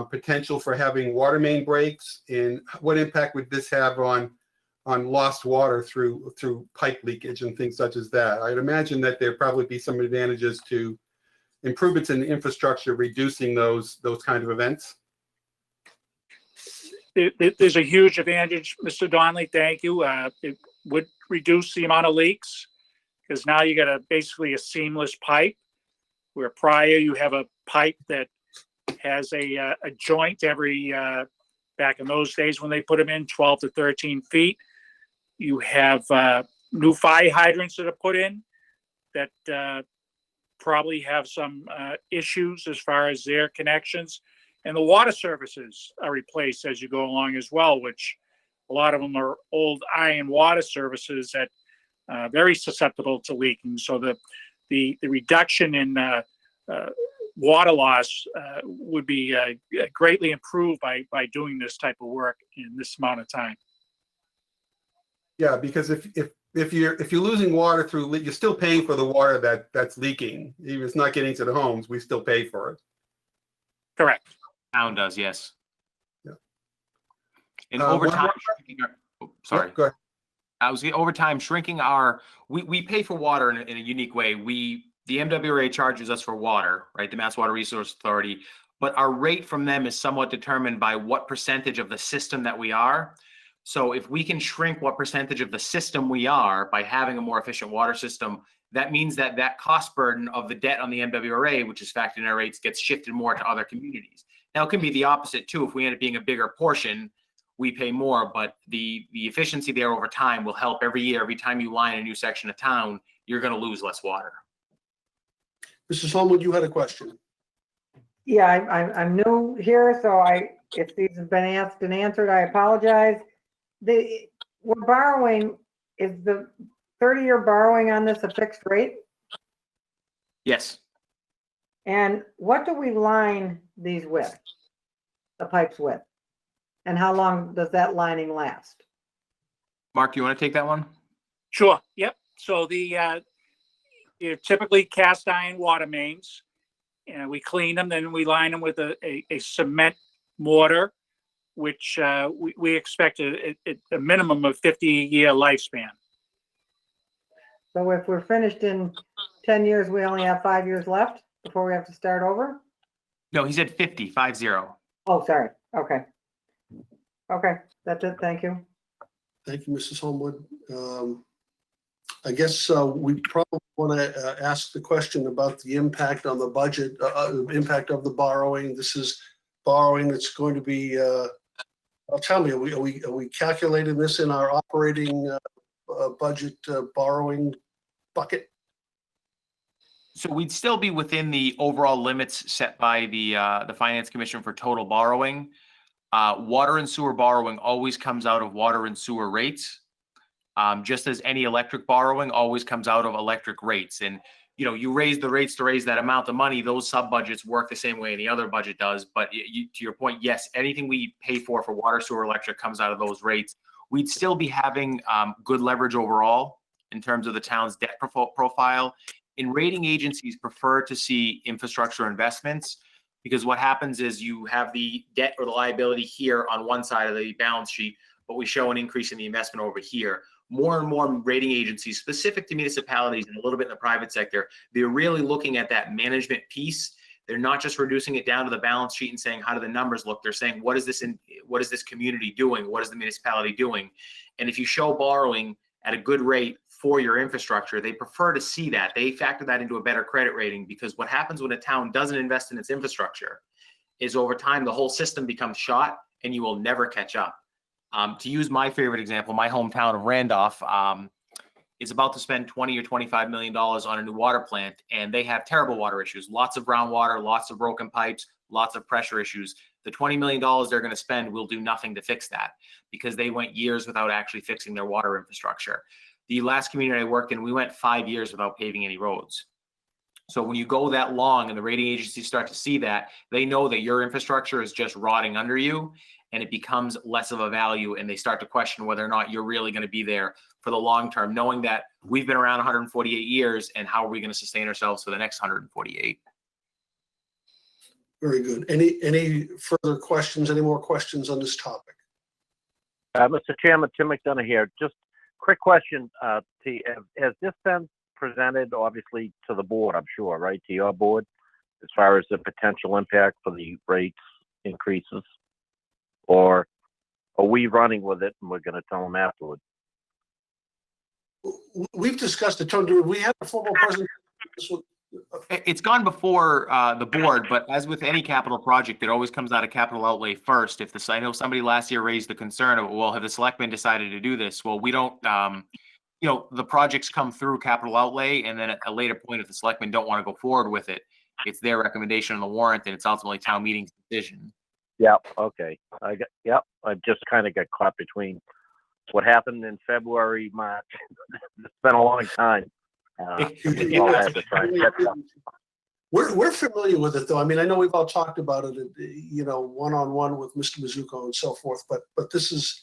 potential for having water main breaks, and what impact would this have on lost water through pipe leakage and things such as that? I'd imagine that there'd probably be some advantages to improvements in the infrastructure, reducing those kind of events. There's a huge advantage, Mr. Donnelly. Thank you. It would reduce the amount of leaks, because now you got basically a seamless pipe, where prior you have a pipe that has a joint every, back in those days when they put them in, 12 to 13 feet. You have new fire hydrants that are put in that probably have some issues as far as their connections. And the water services are replaced as you go along as well, which a lot of them are old iron water services that are very susceptible to leaking. So the reduction in water loss would be greatly improved by doing this type of work in this amount of time. Yeah, because if you're losing water through leak, you're still paying for the water that's leaking. Even if it's not getting to the homes, we still pay for it. Correct. Town does, yes. Yeah. And over one time, more- sorry. Go ahead. Over time, shrinking we pay for water in a unique way. The MWRA charges us for water, right? The Mass Water Resource Authority, but our rate from them is somewhat determined by what percentage of the system that we are. So if we can shrink what percentage of the system we are by having a more efficient water system, that means that cost burden of the debt on the MWRA, which is factored in our rates, gets shifted more to other communities. Now it can be the opposite too. If we end up being a bigger portion, we pay more, but the efficiency there over time will help every year. Every time you line a new section of town, you're going to lose less water. Mrs. Holmwood, you had a question. Yeah, I'm new here, so if these have been asked and answered, I apologize. We're borrowing, is the 30-year borrowing on this a fixed rate? Yes. And what do we line these with, the pipes with? And how long does that lining last? Mark, do you want to take that one? Sure. Yep. So you're typically cast iron water mains, and we clean them, then we line them with a cement mortar, which we expect a minimum of 50-year lifespan. So if we're finished in 10 years, we only have 5 years left before we have to start over? No, he said 50. Oh, sorry. Okay. Okay, that's it. Thank you. Thank you, Mrs. Holmwood. I guess we probably want to ask the question about the impact on the budget, impact of the borrowing. This is borrowing that's going to be, tell me, are we calculating this in our operating budget borrowing bucket? So we'd still be within the overall limits set by the Finance Commission for total borrowing. Water and sewer borrowing always comes out of water and sewer rates. Just as any electric borrowing always comes out of electric rates. And, you know, you raise the rates to raise that amount of money, those sub budgets work the same way any other budget does. But to your point, yes, anything we pay for water, sewer, electric comes out of those rates. We'd still be having good leverage overall in terms of the town's debt profile. And rating agencies prefer to see infrastructure investments, because what happens is you have the debt or the liability here on one side of the balance sheet, but we show an increase in the investment over here. More and more rating agencies, specific to municipalities and a little bit in the private sector, they're really looking at that management piece. They're not just reducing it down to the balance sheet and saying, how do the numbers look? They're saying, what is this community doing? What is the municipality doing? And if you show borrowing at a good rate for your infrastructure, they prefer to see that. They factor that into a better credit rating, because what happens when a town doesn't invest in its infrastructure is over time, the whole system becomes shot and you will never catch up. To use my favorite example, my hometown of Randolph is about to spend $20 or $25 million on a new water plant, and they have terrible water issues, lots of groundwater, lots of broken pipes, lots of pressure issues. The $20 million they're going to spend will do nothing to fix that, because they went years without actually fixing their water infrastructure. The last community I worked in, we went 5 years without paving any roads. So when you go that long and the rating agencies start to see that, they know that your infrastructure is just rotting under you, and it becomes less of a value, and they start to question whether or not you're really going to be there for the long term, knowing that we've been around 148 years, and how are we going to sustain ourselves for the next 148? Very good. Any further questions? Any more questions on this topic? Mr. Chairman, Tim McDonough here. Just quick question. Has this been presented, obviously, to the board, I'm sure, right? To your board, as far as the potential impact for the rates increases? Or are we running with it and we're going to tell them afterwards? We've discussed it, Tony. We had a formal presentation. It's gone before the board, but as with any capital project, it always comes out of capital outlay first. I know somebody last year raised the concern of, well, have the selectmen decided to do this? Well, we don't, the projects come through capital outlay, and then at a later point, if the selectmen don't want to go forward with it, it's their recommendation on the warrant, and it's ultimately town meeting's decision. Yeah, okay. I just kind of got caught between what happened in February, March. It's been a long time. We all had to try and catch up. We're familiar with it, though. I mean, I know we've all talked about it, one-on-one with Mr. Mizuko and so forth. But this is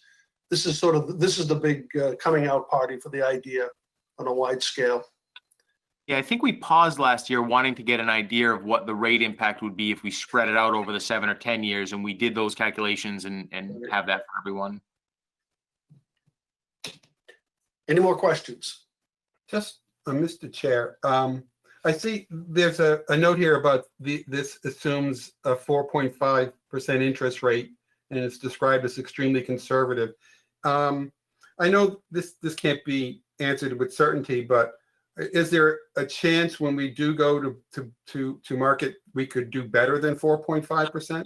the big coming out party for the idea on a wide scale. Yeah, I think we paused last year wanting to get an idea of what the rate impact would be if we spread it out over the 7 or 10 years, and we did those calculations and have that for everyone. Any more questions? Just, Mr. Chair, I see there's a note here about this assumes a 4.5% interest rate, and it's described as extremely conservative. I know this can't be answered with certainty, but is there a chance when we do go to market, we could do better than 4.5%?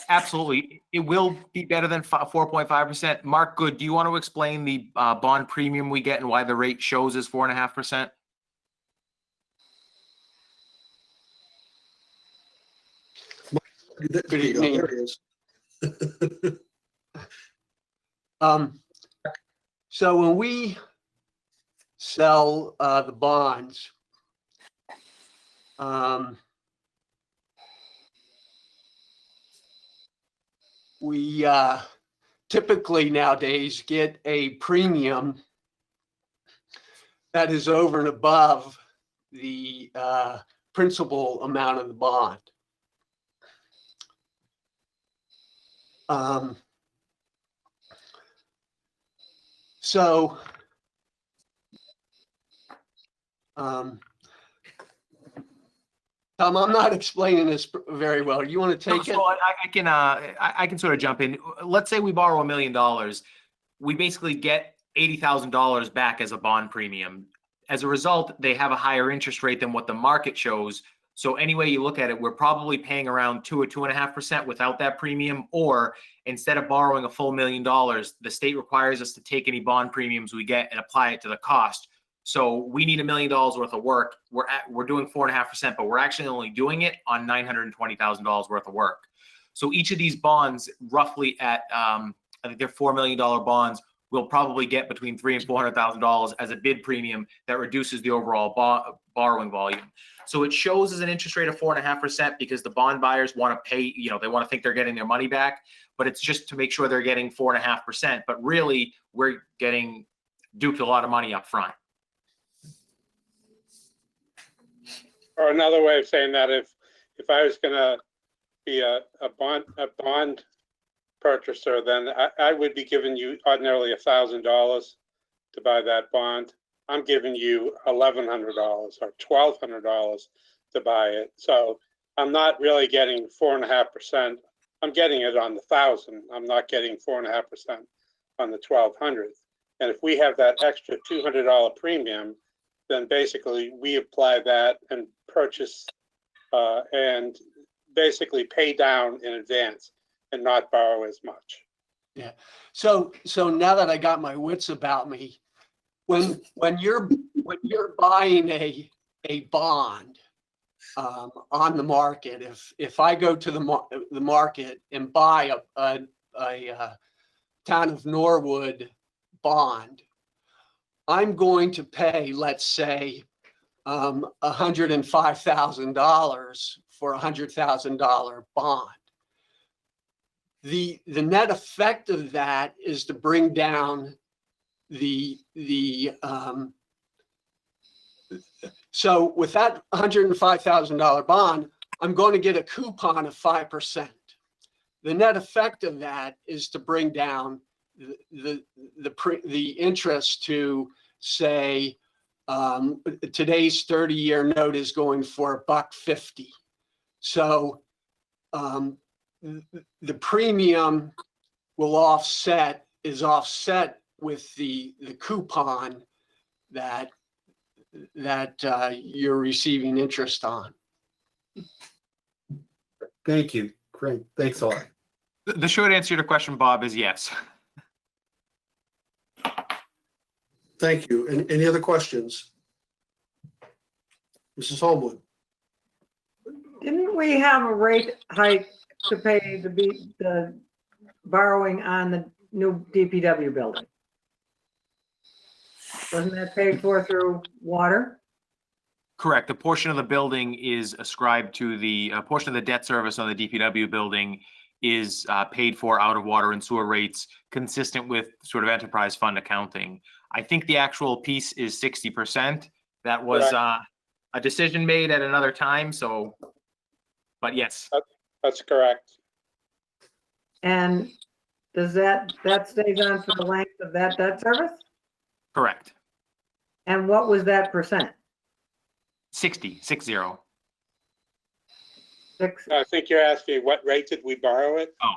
Absolutely. It will be better than 4.5%. Mark Good, do you want to explain the bond premium we get and why the rate shows as 4.5%? Good evening. There he is. So when we sell the bonds, we typically nowadays get a premium that is over and above the principal amount of the bond. Tom, I'm not explaining this very well. You want to take it? So I can sort of jump in. Let's say we borrow $1 million. We basically get $80,000 back as a bond premium. As a result, they have a higher interest rate than what the market shows. So any way you look at it, we're probably paying around 2 or 2.5% without that premium. Or instead of borrowing a full $1 million, the state requires us to take any bond premiums we get and apply it to the cost. So we need $1 million worth of work. We're doing 4.5%, but we're actually only doing it on $920,000 worth of work. So each of these bonds, roughly at, I think they're $4 million bonds, will probably get between $300,000 and $400,000 as a bid premium that reduces the overall borrowing volume. So it shows as an interest rate of 4.5% because the bond buyers want to pay, they want to think they're getting their money back, but it's just to make sure they're getting 4.5%. But really, we're getting duped a lot of money up front. Or another way of saying that, if I was gonna be a bond purchaser, then I would be giving you ordinarily $1,000 to buy that bond. I'm giving you $1,100 or $1,200 to buy it. So I'm not really getting 4.5%. I'm getting it on the 1,000. I'm not getting 4.5% on the 1,200. And if we have that extra $200 premium, then basically we apply that and purchase and basically pay down in advance and not borrow as much. Yeah. So now that I got my wits about me, when you're buying a bond on the market, if I go to the market and buy a Town of Norwood bond, I'm going to pay, let's say, $105,000 for a $100,000 bond. The net effect of that is to bring down so with that $105,000 bond, I'm going to get a coupon of 5%. The net effect of that is to bring down the interest to, say, today's 30-year note is going for $1.50. So the premium is offset with the coupon that you're receiving interest on. Thank you. Great. Thanks a lot. The short answer to your question, Bob, is yes. Thank you. Any other questions? Mrs. Holmwood? Didn't we have a rate hike to pay the borrowing on the new DPW building? Wasn't that paid for through water? Correct. The portion of the building is ascribed to the portion of the debt service on the DPW building is paid for out of water and sewer rates, consistent with sort of enterprise fund accounting. I think the actual piece is 60%. That was a decision made at another time. So, but yes. That's correct. And does that stays on for the length of that debt service? Correct. And what was that percent? 60. I think you're asking what rate did we borrow it? Oh,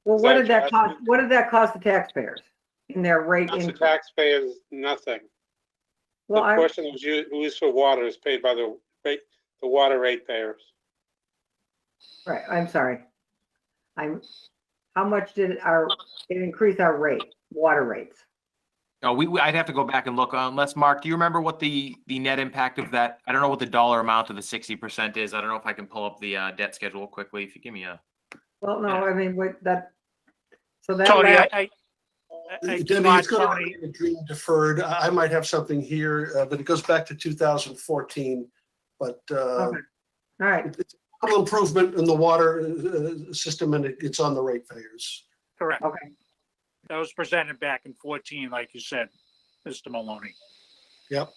Well, Is what that did that what cost? you're asking? What did that cost the taxpayers in their rate That's the increase? taxpayers, nothing. The Well, portion that was used for water is paid by the water ratepayers. right, I'm sorry. How much did it increase our water rates? no, I'd have to go back and look. Unless, Mark, do you remember what the net impact of that? I don't know what the dollar amount of the 60% is. I don't know if I can pull up the debt schedule quickly. If you give me a. Well, no, Yeah. I mean, so that. Tony, last- I Debbie, thought, it's going Tony, to dream deferred. I might have something here, but it goes back to 2014. But Okay. All right, it's a little improvement in the water system, and it's on the ratepayers. correct. okay. That was presented back in 14, like you said, Mr. Maloney. Yep.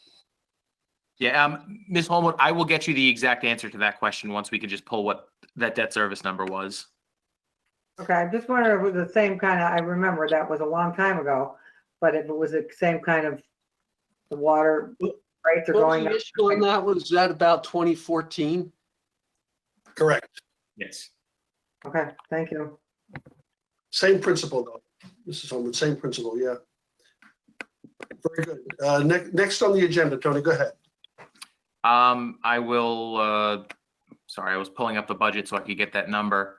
Yeah, Ms. Holmwood, I will get you the exact answer to that question once we can just pull what that debt service number was. Okay, I just wondered if it was the same kind of, I remember that was a long time ago, but if it was the same kind of, the water rates are What was going the up. issue on that? Was that about 2014? Correct. Yes. Okay, thank you. Same principle, though. Mrs. Holmwood, same principle, yeah. Very good. Next on the agenda, Tony, go ahead. I will, sorry, I was pulling up the budget so I could get that number.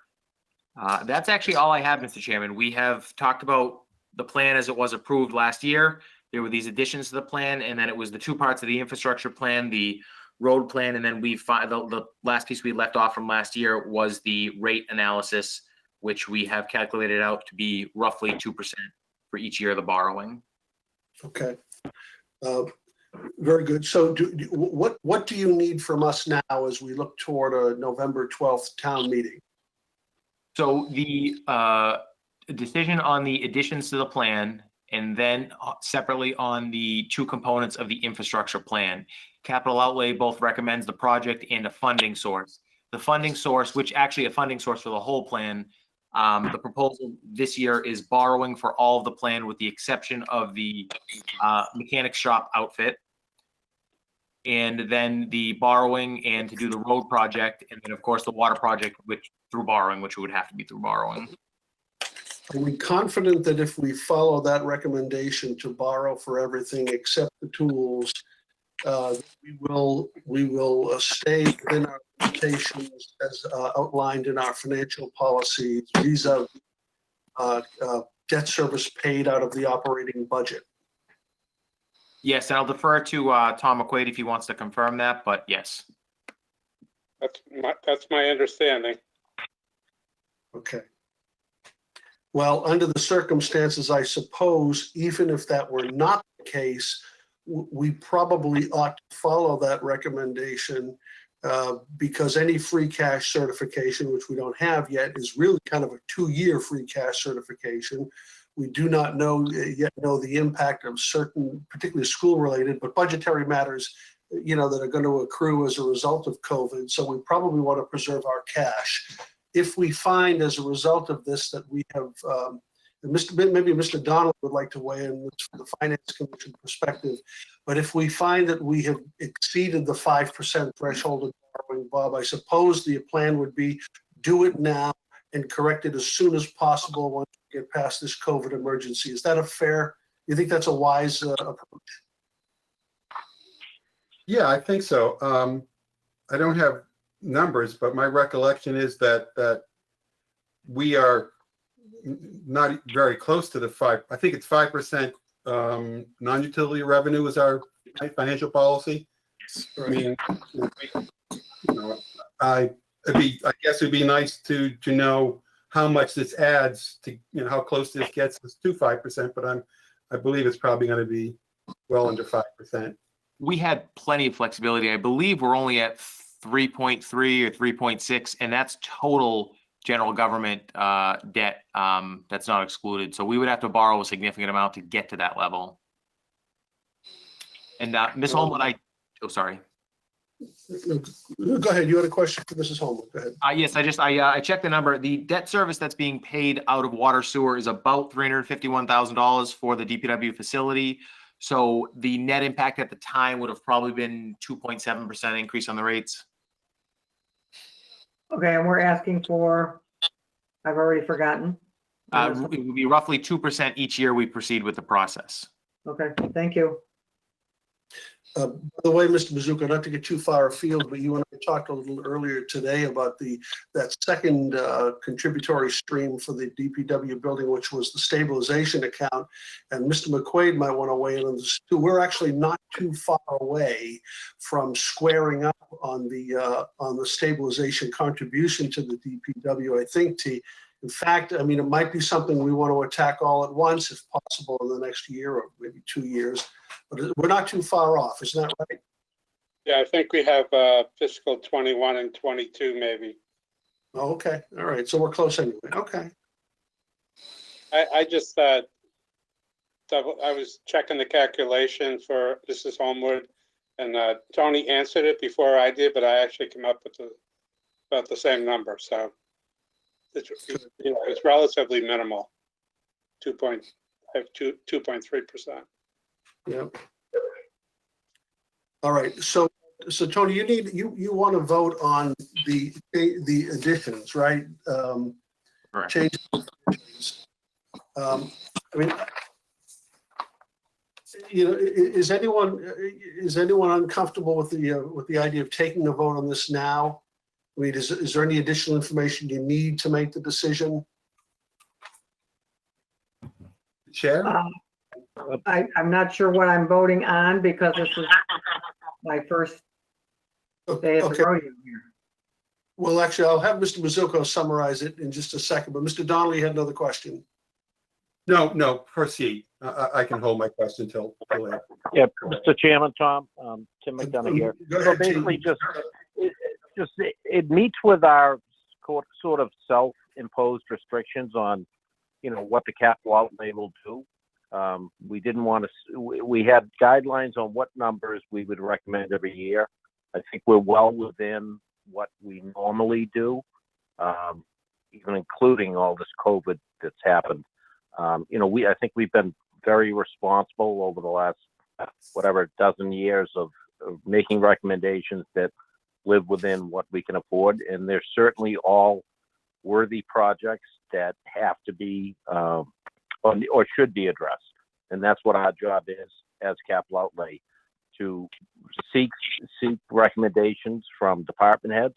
That's actually all I have, Mr. Chairman. We have talked about the plan as it was approved last year. There were these additions to the plan, and then it was the two parts of the infrastructure plan, the road plan, and then the last piece we left off from last year was the rate analysis, which we have calculated out to be roughly 2% for each year of the borrowing. Okay. Very good. So what do you need from us now as we look toward a November 12th town meeting? So the decision on the additions to the plan, and then separately on the two components of the infrastructure plan. Capital Outlay both recommends the project and a funding source. The funding source, which actually a funding source for the whole plan, the proposal this year is borrowing for all of the plan with the exception of the mechanic shop outfit. And then the borrowing and to do the road project, and then of course the water project, which through borrowing, which would have to be through borrowing. Are we confident that if we follow that recommendation to borrow for everything except the tools, we will stay within our limitations as outlined in our financial policies vis-a-vis debt service paid out of the operating budget? Yes, and I'll defer to Tom McQuaid if he wants to confirm that, but yes. That's my understanding. Okay. Well, under the circumstances, I suppose, even if that were not the case, we probably ought to follow that recommendation because any free cash certification, which we don't have yet, is really kind of a 2-year free cash certification. We do not yet know the impact of certain, particularly school-related, but budgetary matters, that are going to accrue as a result of COVID. So we probably want to preserve our cash. If we find as a result of this that we have, maybe Mr. Donald would like to weigh in from the Finance Commission perspective, but if we find that we have exceeded the 5% threshold of borrowing, Bob, I suppose the plan would be do it now and correct it as soon as possible once we get past this COVID emergency. Is that you think that's a wise approach? Yeah, I think so. I don't have numbers, but my recollection is that we are not very close to the 5. I think it's 5% non-utility revenue is our financial policy. I mean, I guess it'd be nice to know how much this adds to, how close this gets us to 5%, but I believe it's probably going to be well under 5%. We had plenty of flexibility. I believe we're only at 3.3 or 3.6, and that's total general government debt that's not excluded. So we would have to borrow a significant amount to get to that level. And Ms. Holman, sorry. Go ahead. You had a question for Mrs. Holman. Go ahead. Yes, I checked the number. The debt service that's being paid out of water sewer is about $351,000 for the DPW facility. So the net impact at the time would have probably been 2.7% increase on the rates. Okay, and we're asking for, I've already forgotten. It would be roughly 2% each year we proceed with the process. Okay, thank you. By the way, Mr. Mizuko, not to get too far afield, but you and I talked a little earlier today about that second contributory stream for the DPW building, which was the stabilization account. And Mr. McQuaid might want to weigh in on this too. We're actually not too far away from squaring up on the stabilization contribution to the DPW. I think, in fact, I mean, it might be something we want to attack all at once, if possible, in the next year or maybe 2 years. But we're not too far off, isn't that right? Yeah, I think we have fiscal 21 and 22 maybe. Oh, okay. All right. So we're close anyway. Okay. I just I was checking the calculation for Mrs. Homewood, and Tony answered it before I did, but I actually came up with about the same number. So it's relatively minimal, 2.3%. Yeah. All right. So Tony, you want to vote on the additions, right? Correct. Change additions. I mean, is anyone uncomfortable with the idea of taking a vote on this now? I mean, is there any additional information you need to make the decision? Chair? I'm not sure what I'm voting on because this is my first Stay at the Okay, rodeo here. well, actually, I'll have Mr. Mizuko summarize it in just a second, but Mr. Donnelly had another question. No, proceed. I can hold my question till later. Yeah, Mr. Chairman, Tom, Tim McDonough here. Go So ahead, Tim. basically, it meets with our sort of self-imposed restrictions on, what the capital outlay will do. We didn't want to. We had guidelines on what numbers we would recommend every year. I think we're well within what we normally do, even including all this COVID that's happened. I think we've been very responsible over the last, dozen years of making recommendations that live within what we can afford. And there's certainly all worthy projects that have to be, or should be addressed. And that's what our job is as capital outlay, to seek recommendations from department heads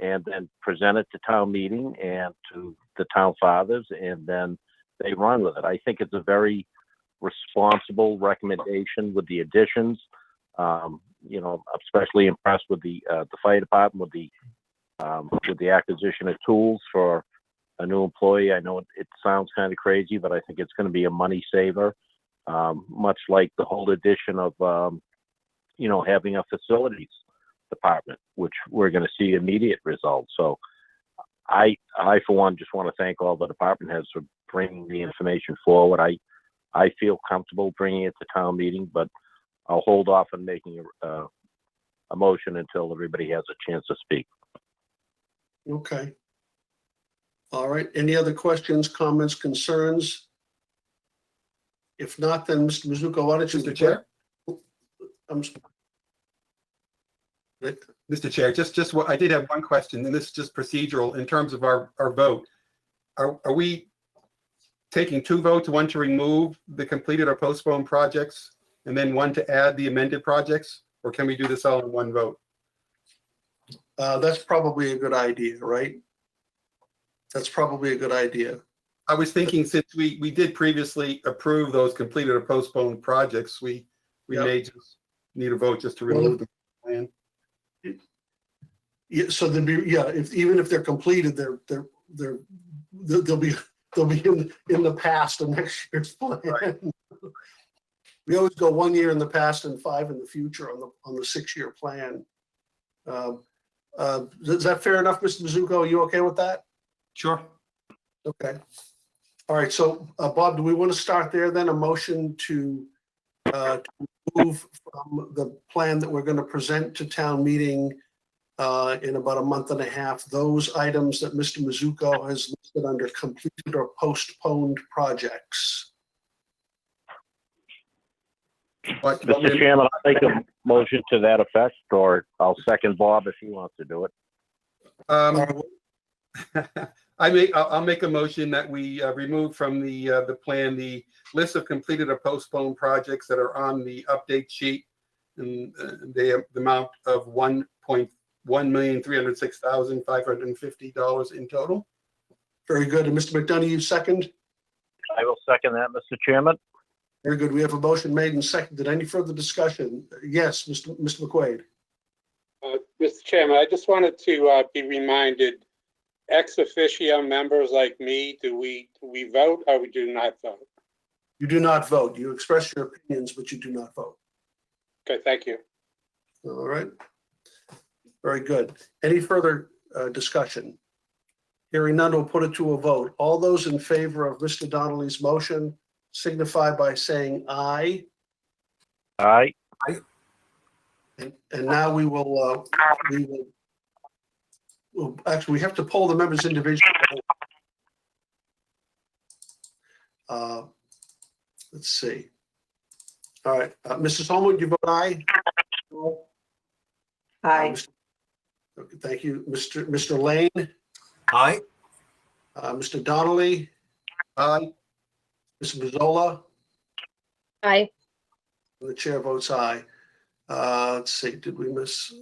and then present it to town meeting and to the town fathers, and then they run with it. I think it's a very responsible recommendation with the additions. I'm especially impressed with the fire department with the acquisition of tools for a new employee. I know it sounds kind of crazy, but I think it's going to be a money saver, much like the whole addition of having a facilities department, which we're going to see immediate results. So I for one just want to thank all the department heads for bringing the information forward. I feel comfortable bringing it to town meeting, but I'll hold off on making a motion until everybody has a chance to speak. Okay. All right. Any other questions, comments, concerns? If not, then Mr. Mizuko, why don't you? Mr. Chair? Rick? Mr. Chair, just what I did have one question, and this is just procedural in terms of our vote. Are we taking two votes, one to remove the completed or postponed projects and then one to add the amended projects? Or can we do this all in one vote? That's probably a good idea, right? That's probably a good idea. I was thinking, since we did previously approve those completed or postponed projects, we Yep. may just need a vote just to remove them from the plan. Yeah, so even if they're completed, they'll be in the past of next year's plan. Right. We always go 1 year in the past and 5 in the future on the 6-year plan. Is that fair enough, Mr. Mizuko? Are you okay with that? Sure. Okay. All right. So, Bob, do we want to start there then? A motion to move from the plan that we're going to present to town meeting in about a month and a half, those items that Mr. Mizuko has listed under completed or postponed projects. Mr. Chairman, I'll make a motion to that effect, or I'll second Bob if he wants to do it. I'll make a motion that we remove from the plan the list of completed or postponed projects that are on the update sheet, and the amount of $1,306,550 in total. Very good. And Mr. McDonough, you second? I will second that, Mr. Chairman. Very good. We have a motion made and seconded. Any further discussion? Yes, Mr. McQuaid. Mr. Chairman, I just wanted to be reminded, ex officio members like me, do we vote or we do not vote? You do not vote. You express your opinions, but you do not vote. Okay, thank you. All right. Very good. Any further discussion? Hearing none, we'll put it to a vote. All those in favor of Mr. Donnelly's motion signify by saying aye. Aye. And now we'll actually, we have to poll the members individually. Let's see. All right, Mrs. Holman, you vote aye? Aye. Okay, thank you. Mr. Lane? Aye. Mr. Donnelly? Aye. Mr. Mazzola? Aye. The chair votes aye. Let's see, did we miss?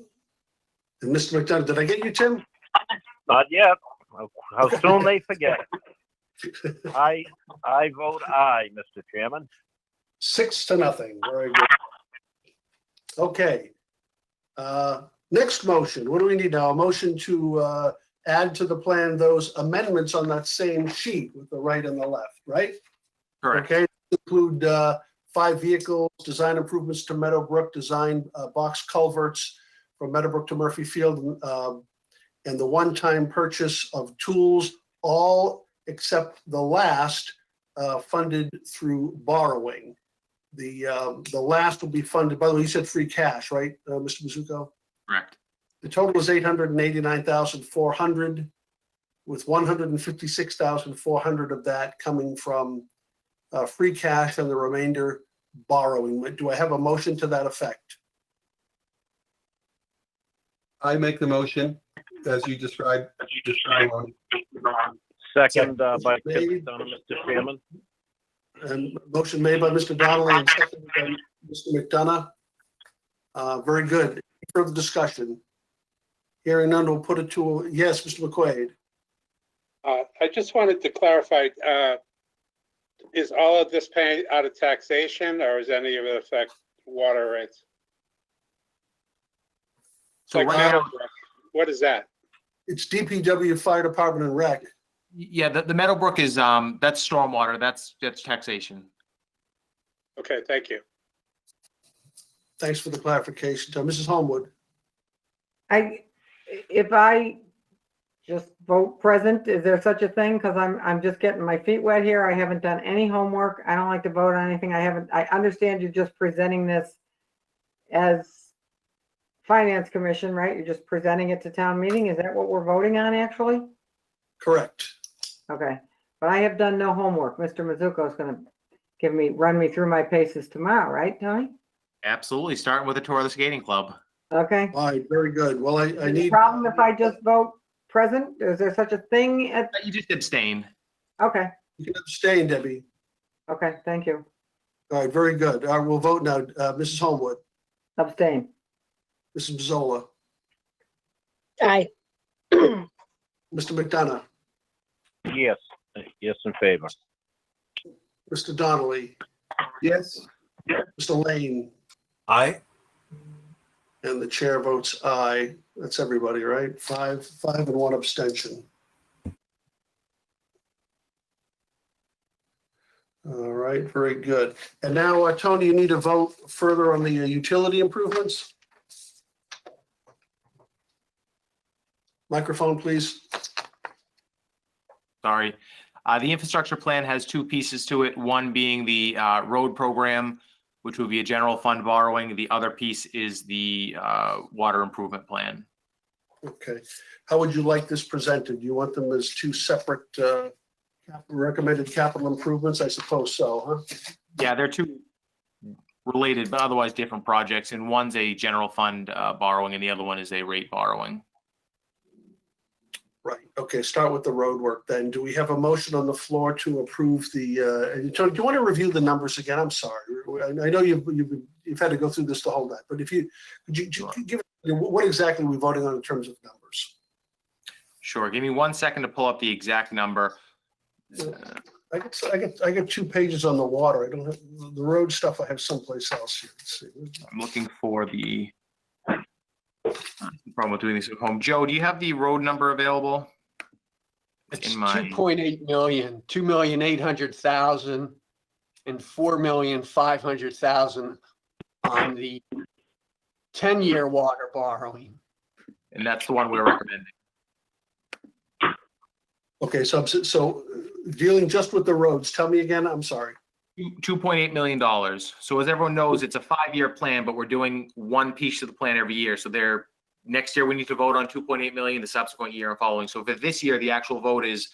And Mr. McDonough, did I get you, Tim? Not yet. How soon they forget. I vote aye, Mr. Chairman. 6-0. Very good. Okay. Next motion, what do we need now? A motion to add to the plan those amendments on that same sheet with the right and the left, right? Correct. Okay, include 5 vehicles, design improvements to Meadowbrook, design box culverts from Meadowbrook to Murphy Field, and the one-time purchase of tools, all except the last funded through borrowing. The last will be funded, by the way, you said free cash, right, Mr. Mizuko? Correct. The total is 889,400, with 156,400 of that coming from free cash and the remainder borrowing. Do I have a motion to that effect? I make the motion as you described. Second by Mr. Chairman. And motion made by Mr. Donnelly and seconded by Mr. McDonough. Very good. Any further discussion? Hearing none, we'll put it to, yes, Mr. McQuaid. I just wanted to clarify, is all of this paid out of taxation, or is any of it affect water rates? So Like right now, Meadowbrook, what is that? It's DPW, Fire Department, and Rec. yeah, the Meadowbrook is, that's stormwater, that's taxation. Okay, thank you. Thanks for the clarification, Tom. Mrs. Homewood. If I just vote present, is there such a thing? Because I'm just getting my feet wet here. I haven't done any homework. I don't like to vote on anything. I understand you're just presenting this as Finance Commission, right? You're just presenting it to town meeting. Is that what we're voting on, actually? Correct. Okay, but I have done no homework. Mr. Mizuko is going to run me through my paces tomorrow, right, Tony? Absolutely, starting with a tour of the skating club. Okay. All right, very good. Well, I Is there a need. problem if I just vote present? Is there such a thing at, You just abstain. okay, You can abstain, Debbie. okay, thank you. All right, very good. We'll vote now. Mrs. Homewood, Abstain. Mrs. Mazzola, Aye. Mr. McDonough, Yes, yes in favor. Mr. Donnelly, Yes. Mr. Lane, Aye. and the chair votes aye. That's everybody, right? Five and one abstention. All right, very good. And now, Tony, you need to vote further on the utility improvements. Microphone, please. Sorry. The infrastructure plan has 2 pieces to it, one being the road program, which would be a general fund borrowing. The other piece is the water improvement plan. Okay. How would you like this presented? Do you want them as 2 separate recommended capital improvements? I suppose so, huh? Yeah, they're 2 related, but otherwise different projects. And one's a general fund borrowing and the other one is a rate borrowing. Right. Okay, start with the road work then. Do we have a motion on the floor to approve the, Tony, do you want to review the numbers again? I'm sorry. I know you've had to go through this the whole night, but if you, could you give, what exactly are we voting on in terms of numbers? Sure. Give me 1 second to pull up the exact number. I get 2 pages on the water. I don't have, the road stuff I have someplace else here. Let's see. I'm looking for the problem with doing this at home. Joe, do you have the road number available? It's In my- 2.8 million, 2,800,000 and 4,500,000 on the 10-year water borrowing. And that's the one we're recommending. Okay, so dealing just with the roads, tell me again, I'm sorry. $2.8 million. So as everyone knows, it's a 5-year plan, but we're doing one piece of the plan every year. So next year we need to vote on 2.8 million, the subsequent year and following. So for this year, the actual vote is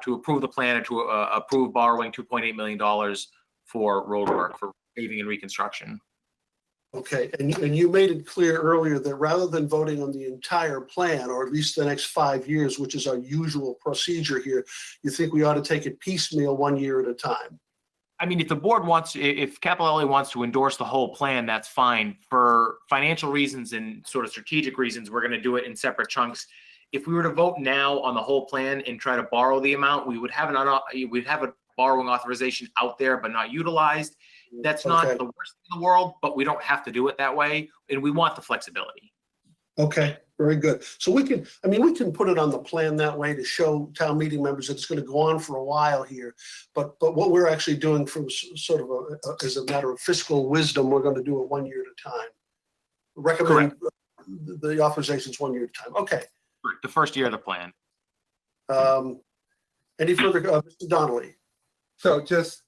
to approve the plan and to approve borrowing $2.8 million for road work, for paving and reconstruction. Okay, and you made it clear earlier that rather than voting on the entire plan, or at least the next 5 years, which is our usual procedure here, you think we ought to take it piecemeal 1 year at a time? I mean, if the board wants, if Capital Outlay wants to endorse the whole plan, that's fine. For financial reasons and sort of strategic reasons, we're going to do it in separate chunks. If we were to vote now on the whole plan and try to borrow the amount, we'd have a borrowing authorization out there but not utilized. That's not Okay. the worst in the world, but we don't have to do it that way, and we want the flexibility. Okay, very good. So we can put it on the plan that way to show town meeting members that it's going to go on for a while here. But what we're actually doing from sort of as a matter of fiscal wisdom, we're going to do it 1 year at a time. Recommend the authorizations 1 year at a time. Okay. The first year of the plan. Any further, Mr. Donnelly? So just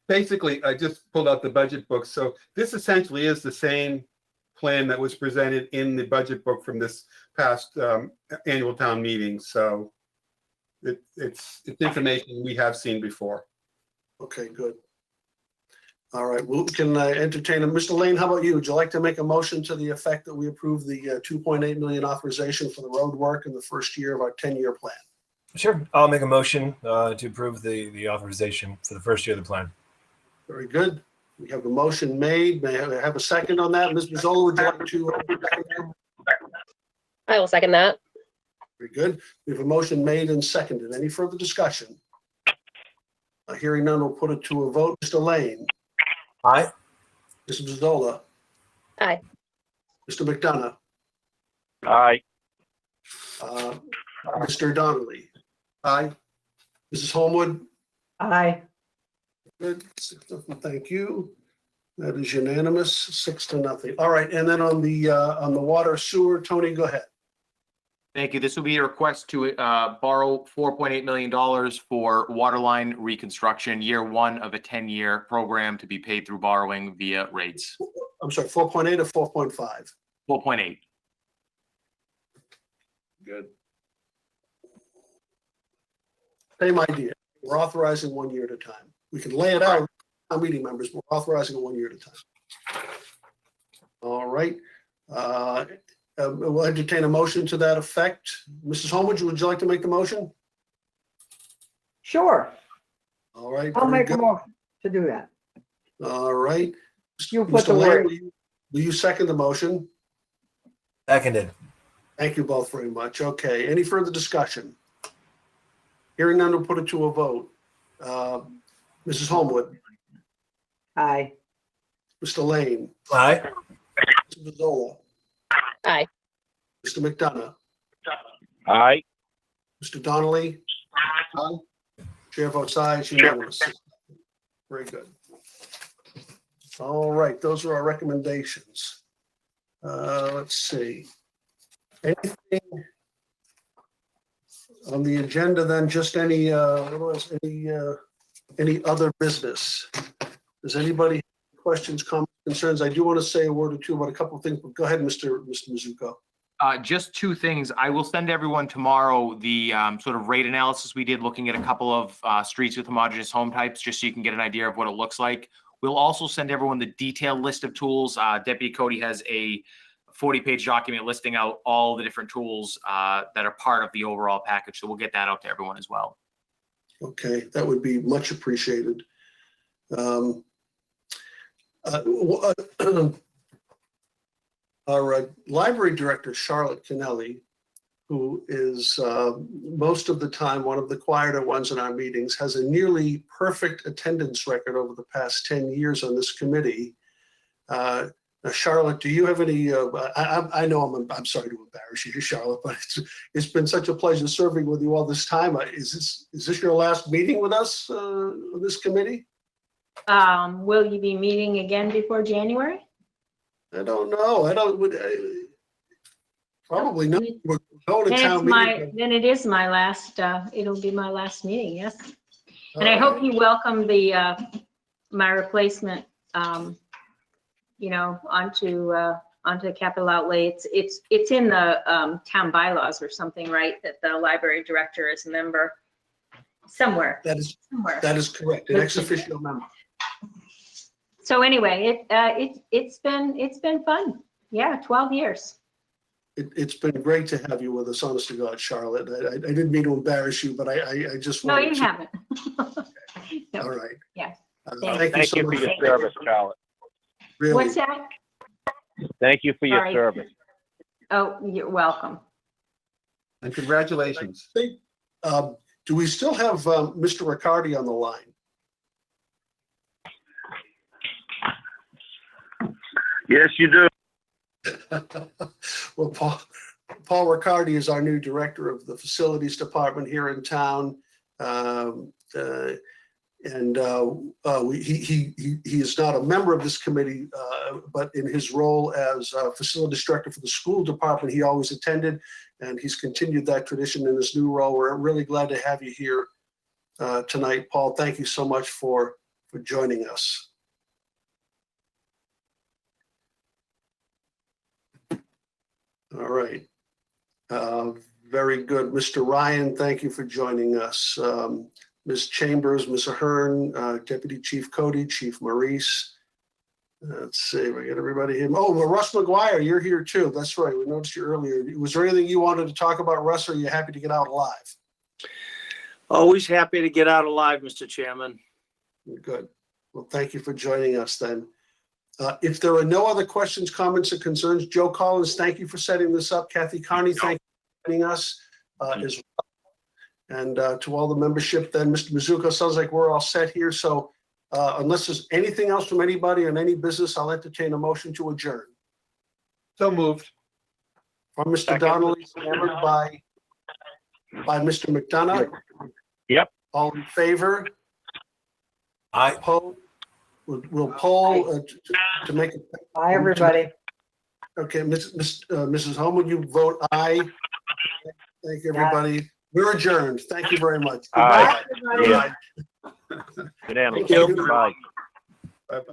basically, I just pulled out the budget book. So this essentially is the same plan that was presented in the budget book from this past annual town meeting. So it's information we have seen before. Okay, good. All right, we can entertain him. Mr. Lane, how about you? Would you like to make a motion to the effect that we approve the 2.8 million authorization for the road work in the first year of our 10-year plan? Sure. I'll make a motion to approve the authorization for the first year of the plan. Very good. We have a motion made. May I have a second on that? Ms. Mazzola, would you like to? I will second that. Very good. We have a motion made and seconded. Any further discussion? Hearing none, we'll put it to a vote. Mr. Lane? Aye. Mrs. Mazzola? Aye. Mr. McDonough? Aye. Mr. Donnelly? Aye. Mrs. Homewood? Aye. Good. Thank you. That is unanimous, 6-0. All right, and then on the water sewer, Tony, go ahead. Thank you. This will be a request to borrow $4.8 million for waterline reconstruction, year one of a 10-year program to be paid through borrowing via rates. I'm sorry, 4.8 or 4.5? 4.8. Good. Same idea. We're authorizing 1 year at a time. We can lay it out, our meeting members, but we're authorizing it 1 year at a time. All right. We'll entertain a motion to that effect. Mrs. Homewood, would you like to make the motion? Sure. All right. I'll very make a good. motion to do that. All right. You put Mr. the Lane, word. will you second the motion? Seconded. Thank you both very much. Okay, any further discussion? Hearing none, we'll put it to a vote. Mrs. Homewood, Aye. Mr. Lane, Aye. Mr. Mazzola, Aye. Mr. McDonough, Aye. Mr. Donnelly. Aye. Chair votes aye, it's unanimous. Very good. All right, those are our recommendations. Let's see. Anything on the agenda then, just any other business? Does anybody have questions, comments, concerns? I do want to say a word or two about a couple of things, but go ahead, Mr. Mizuko. Just two things. I will send everyone tomorrow the sort of rate analysis we did looking at a couple of streets with homogeneous home types, just so you can get an idea of what it looks like. We'll also send everyone the detailed list of tools. Deputy Cody has a 40-page document listing out all the different tools that are part of the overall package. So we'll get that out to everyone as well. Okay, that would be much appreciated. Our library director, Charlotte Kennelly, who is most of the time one of the quieter ones in our meetings, has a nearly perfect attendance record over the past 10 years on this committee. Now, Charlotte, do you have any, I know I'm sorry to embarrass you, Charlotte, but it's been such a pleasure serving with you all this time. Is this your last meeting with us, on this committee? Will you be meeting again before January? I don't know. Probably not. We're going to Then town meeting. then it is my last, it'll be my last meeting, yes. And I All hope right. you welcome the, my replacement, onto capital outlay. It's in the town bylaws or something, right? That the library director is a member somewhere. That is Somewhere. correct. An ex officio member. So anyway, it's been fun. Yeah, 12 years. It's been great to have you with us, honest to God, Charlotte. I didn't mean to embarrass you, but I just No, wanted you to. haven't. No. All right. Yeah. Thank you so for much. your service, Charlotte. Really. What's that? Thank you for your Sorry. service. Oh, you're welcome. And congratulations. Do we still have Mr. Riccardi on the line? Yes, you do. Well, Paul Riccardi is our new director of the facilities department here in town. He is not a member of this committee, but in his role as facilities director for the school department, he always attended, and he's continued that tradition in his new role. We're really glad to have you here tonight, Paul. Thank you so much for joining us. All right. Very good. Mr. Ryan, thank you for joining us. Ms. Chambers, Ms. Ahern, Deputy Chief Cody, Chief Maurice. Let's see, we got everybody here. Oh, well, Russ McGuire, you're here too. That's right. We noticed you earlier. Was there anything you wanted to talk about, Russ, or are you happy to get out alive? Always happy to get out alive, Mr. Chairman. Good. Well, thank you for joining us then. If there are no other questions, comments, or concerns, Joe Collins, thank you for setting this up. Kathy Carney, thank you for joining us as well. And to all the membership, then, Mr. Mizuko, sounds like we're all set here. So unless there's anything else from anybody on any business, I'll entertain a motion to adjourn. So moved. From Mr. Donnelly, hammered by Mr. McDonough. Yep. All in favor? Aye. Poll? We'll poll to make it. Bye, everybody. Okay, Mrs. Holm, would you vote aye? Thank you, everybody. We're adjourned. Thank you very much. Aye. Bye, everybody. Unanimous. Thank you. Bye. Bye-bye.